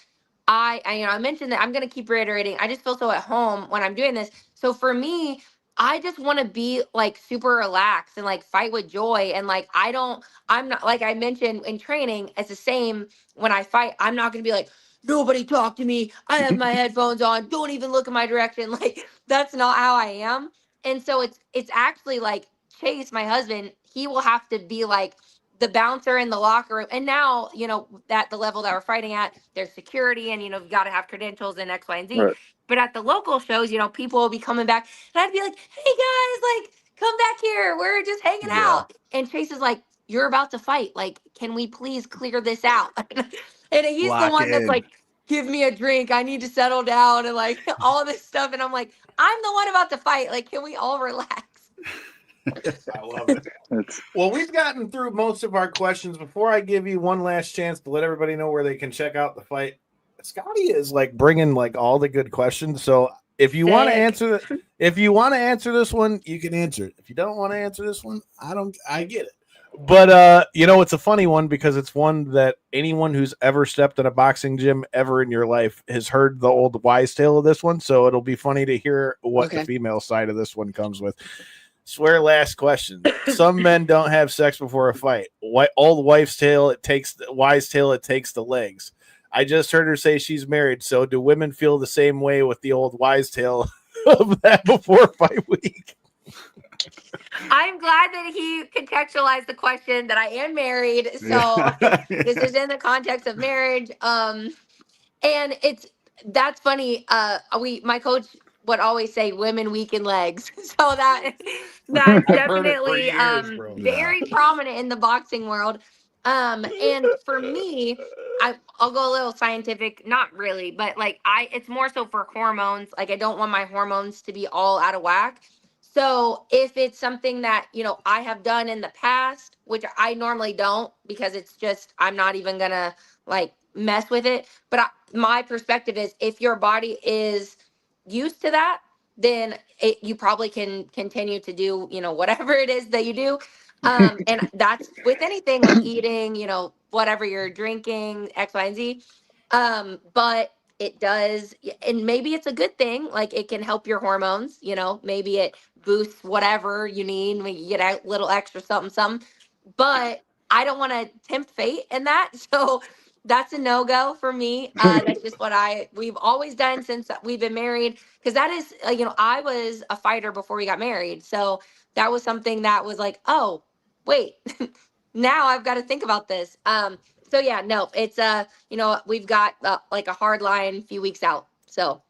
I mentioned that I'm going to keep reiterating. I just feel so at home when I'm doing this. So for me, I just want to be like super relaxed and like fight with joy. And like, I'm not, like I mentioned in training, it's the same when I fight. I'm not going to be like, nobody talk to me. I have my headphones on. Don't even look in my direction. Like, that's not how I am. And so it's actually like Chase, my husband, he will have to be like the bouncer in the locker room. And now, you know, at the level that we're fighting at, there's security and, you know, you've got to have credentials and X, Y, and Z. Right. But at the local shows, you know, people will be coming back and I'd be like, hey guys, like, come back here. We're just hanging out. And Chase is like, you're about to fight. Like, can we please clear this out? And he's the one that's like, give me a drink. I need to settle down and like all this stuff. And I'm like, I'm the one about to fight. Like, can we all relax? I love it. Well, we've gotten through most of our questions. Before I give you one last chance to let everybody know where they can check out the fight, Scotty is like bringing like all the good questions. So if you want to answer this one, you can answer it. If you don't want to answer this one, I get it. But you know, it's a funny one because it's one that anyone who's ever stepped in a boxing gym ever in your life has heard the old wise tale of this one. So it'll be funny to hear what the female side of this one comes with. Swear last question. Some men don't have sex before a fight. Old wife's tale, wise tale, it takes the legs. I just heard her say she's married. So do women feel the same way with the old wise tale of that before fight week? I'm glad that he contextualized the question that I am married. So this is in the context of marriage. And that's funny. My coach would always say women weaken legs. So that's definitely very prominent in the boxing world. And for me, I'll go a little scientific, not really, but like it's more so for hormones. Like I don't want my hormones to be all out of whack. So if it's something that, you know, I have done in the past, which I normally don't because it's just, I'm not even going to like mess with it. But my perspective is if your body is used to that, then you probably can continue to do, you know, whatever it is that you do. And that's with anything like eating, whatever you're drinking, X, Y, and Z. But it does, and maybe it's a good thing. Like it can help your hormones, maybe it boosts whatever you need. Maybe you get a little extra something. But I don't want to tempt fate in that. So that's a no-go for me. That's just what we've always done since we've been married. Because that is, I was a fighter before we got married. So that was something that was like, oh, wait, now I've got to think about this. So yeah, no, it's we've got like a hard line a few weeks out. So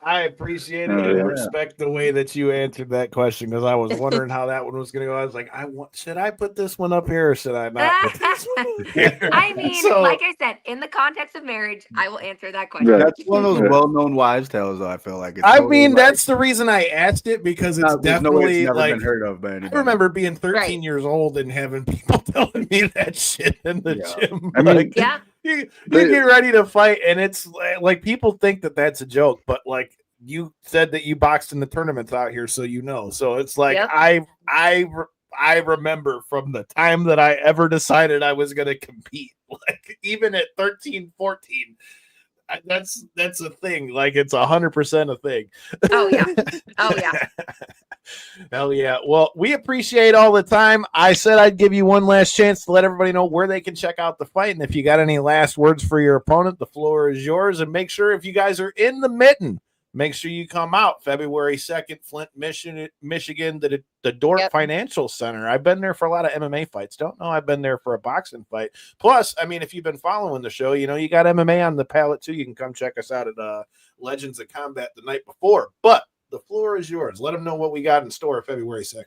I appreciate it and respect the way that you answered that question because I was wondering how that one was going to go. I was like, should I put this one up here or should I not put this one up here? I mean, like I said, in the context of marriage, I will answer that question. That's one of those well-known wives' tales, though. I feel like. That's the reason I asked it because it's definitely never been heard of by anybody. I remember being 13 years old and having people telling me that shit in the gym. I mean, You get ready to fight, and it's like people think that that's a joke, but like you said that you boxed in the tournaments out here, so so it's like I remember from the time that I ever decided I was going to compete, like even at 13, 14. That's a thing. Like it's 100% a thing. Oh yeah. Hell yeah. Well, we appreciate all the time. I said I'd give you one last chance to let everybody know where they can check out the fight. And if you got any last words for your opponent, the floor is yours. And make sure if you guys are in the mitten, make sure you come out February 2nd, Flint, Michigan, the Dorp Financial Center. I've been there for a lot of MMA fights. Don't know I've been there for a boxing fight. Plus, I mean, if you've been following the show, you got MMA on the palette too. You can come check us out at Legends of Combat the night before. But the floor is yours. Let them know what we got in store February 2nd.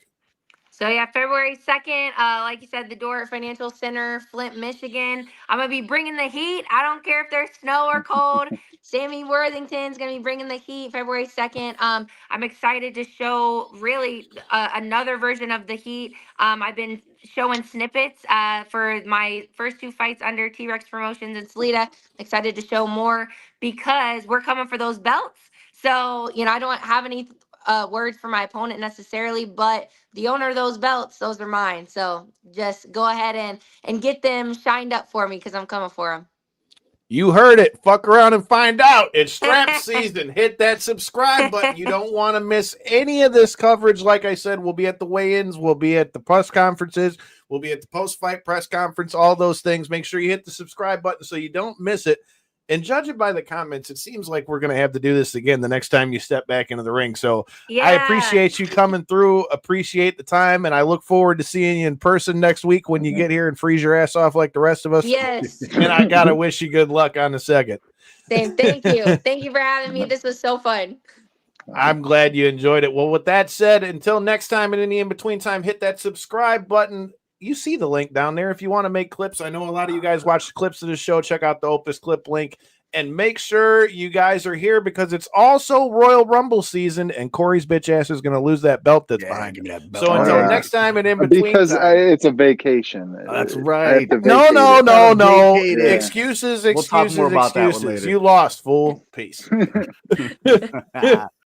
So yeah, February 2nd, like you said, the Dorp Financial Center, Flint, Michigan. I'm going to be bringing the heat. I don't care if there's snow or cold. Sammy Worthington's going to be bringing the heat February 2nd. I'm excited to show really another version of the heat. I've been showing snippets for my first two fights under T-Rex Promotions in Salida. Excited to show more because we're coming for those belts. So, I don't have any words for my opponent necessarily, but the owner of those belts, those are mine. So just go ahead and get them shined up for me because I'm coming for them. You heard it. Fuck around and find out. It's strap season. Hit that subscribe button. You don't want to miss any of this coverage. Like I said, we'll be at the weigh-ins. We'll be at the press conferences. We'll be at the post-fight press conference, all those things. Make sure you hit the subscribe button so you don't miss it. And judging by the comments, it seems like we're going to have to do this again the next time you step back into the ring. So I appreciate you coming through, appreciate the time, and I look forward to seeing you in person next week when you get here and freeze your ass off like the rest of us. Yes. And I got to wish you good luck on the second. Same. Thank you. Thank you for having me. This was so fun. I'm glad you enjoyed it. Well, with that said, until next time and in the in-between time, hit that subscribe button. You see the link down there if you want to make clips. I know a lot of you guys watch the clips of the show. Check out the Opus clip link and make sure you guys are here because it's also Royal Rumble season and Corey's bitch ass is going to lose that belt that's behind him. So until next time and in between because it's a vacation. That's right. No. Excuses. We'll talk more about that one later. You lost, fool. Peace.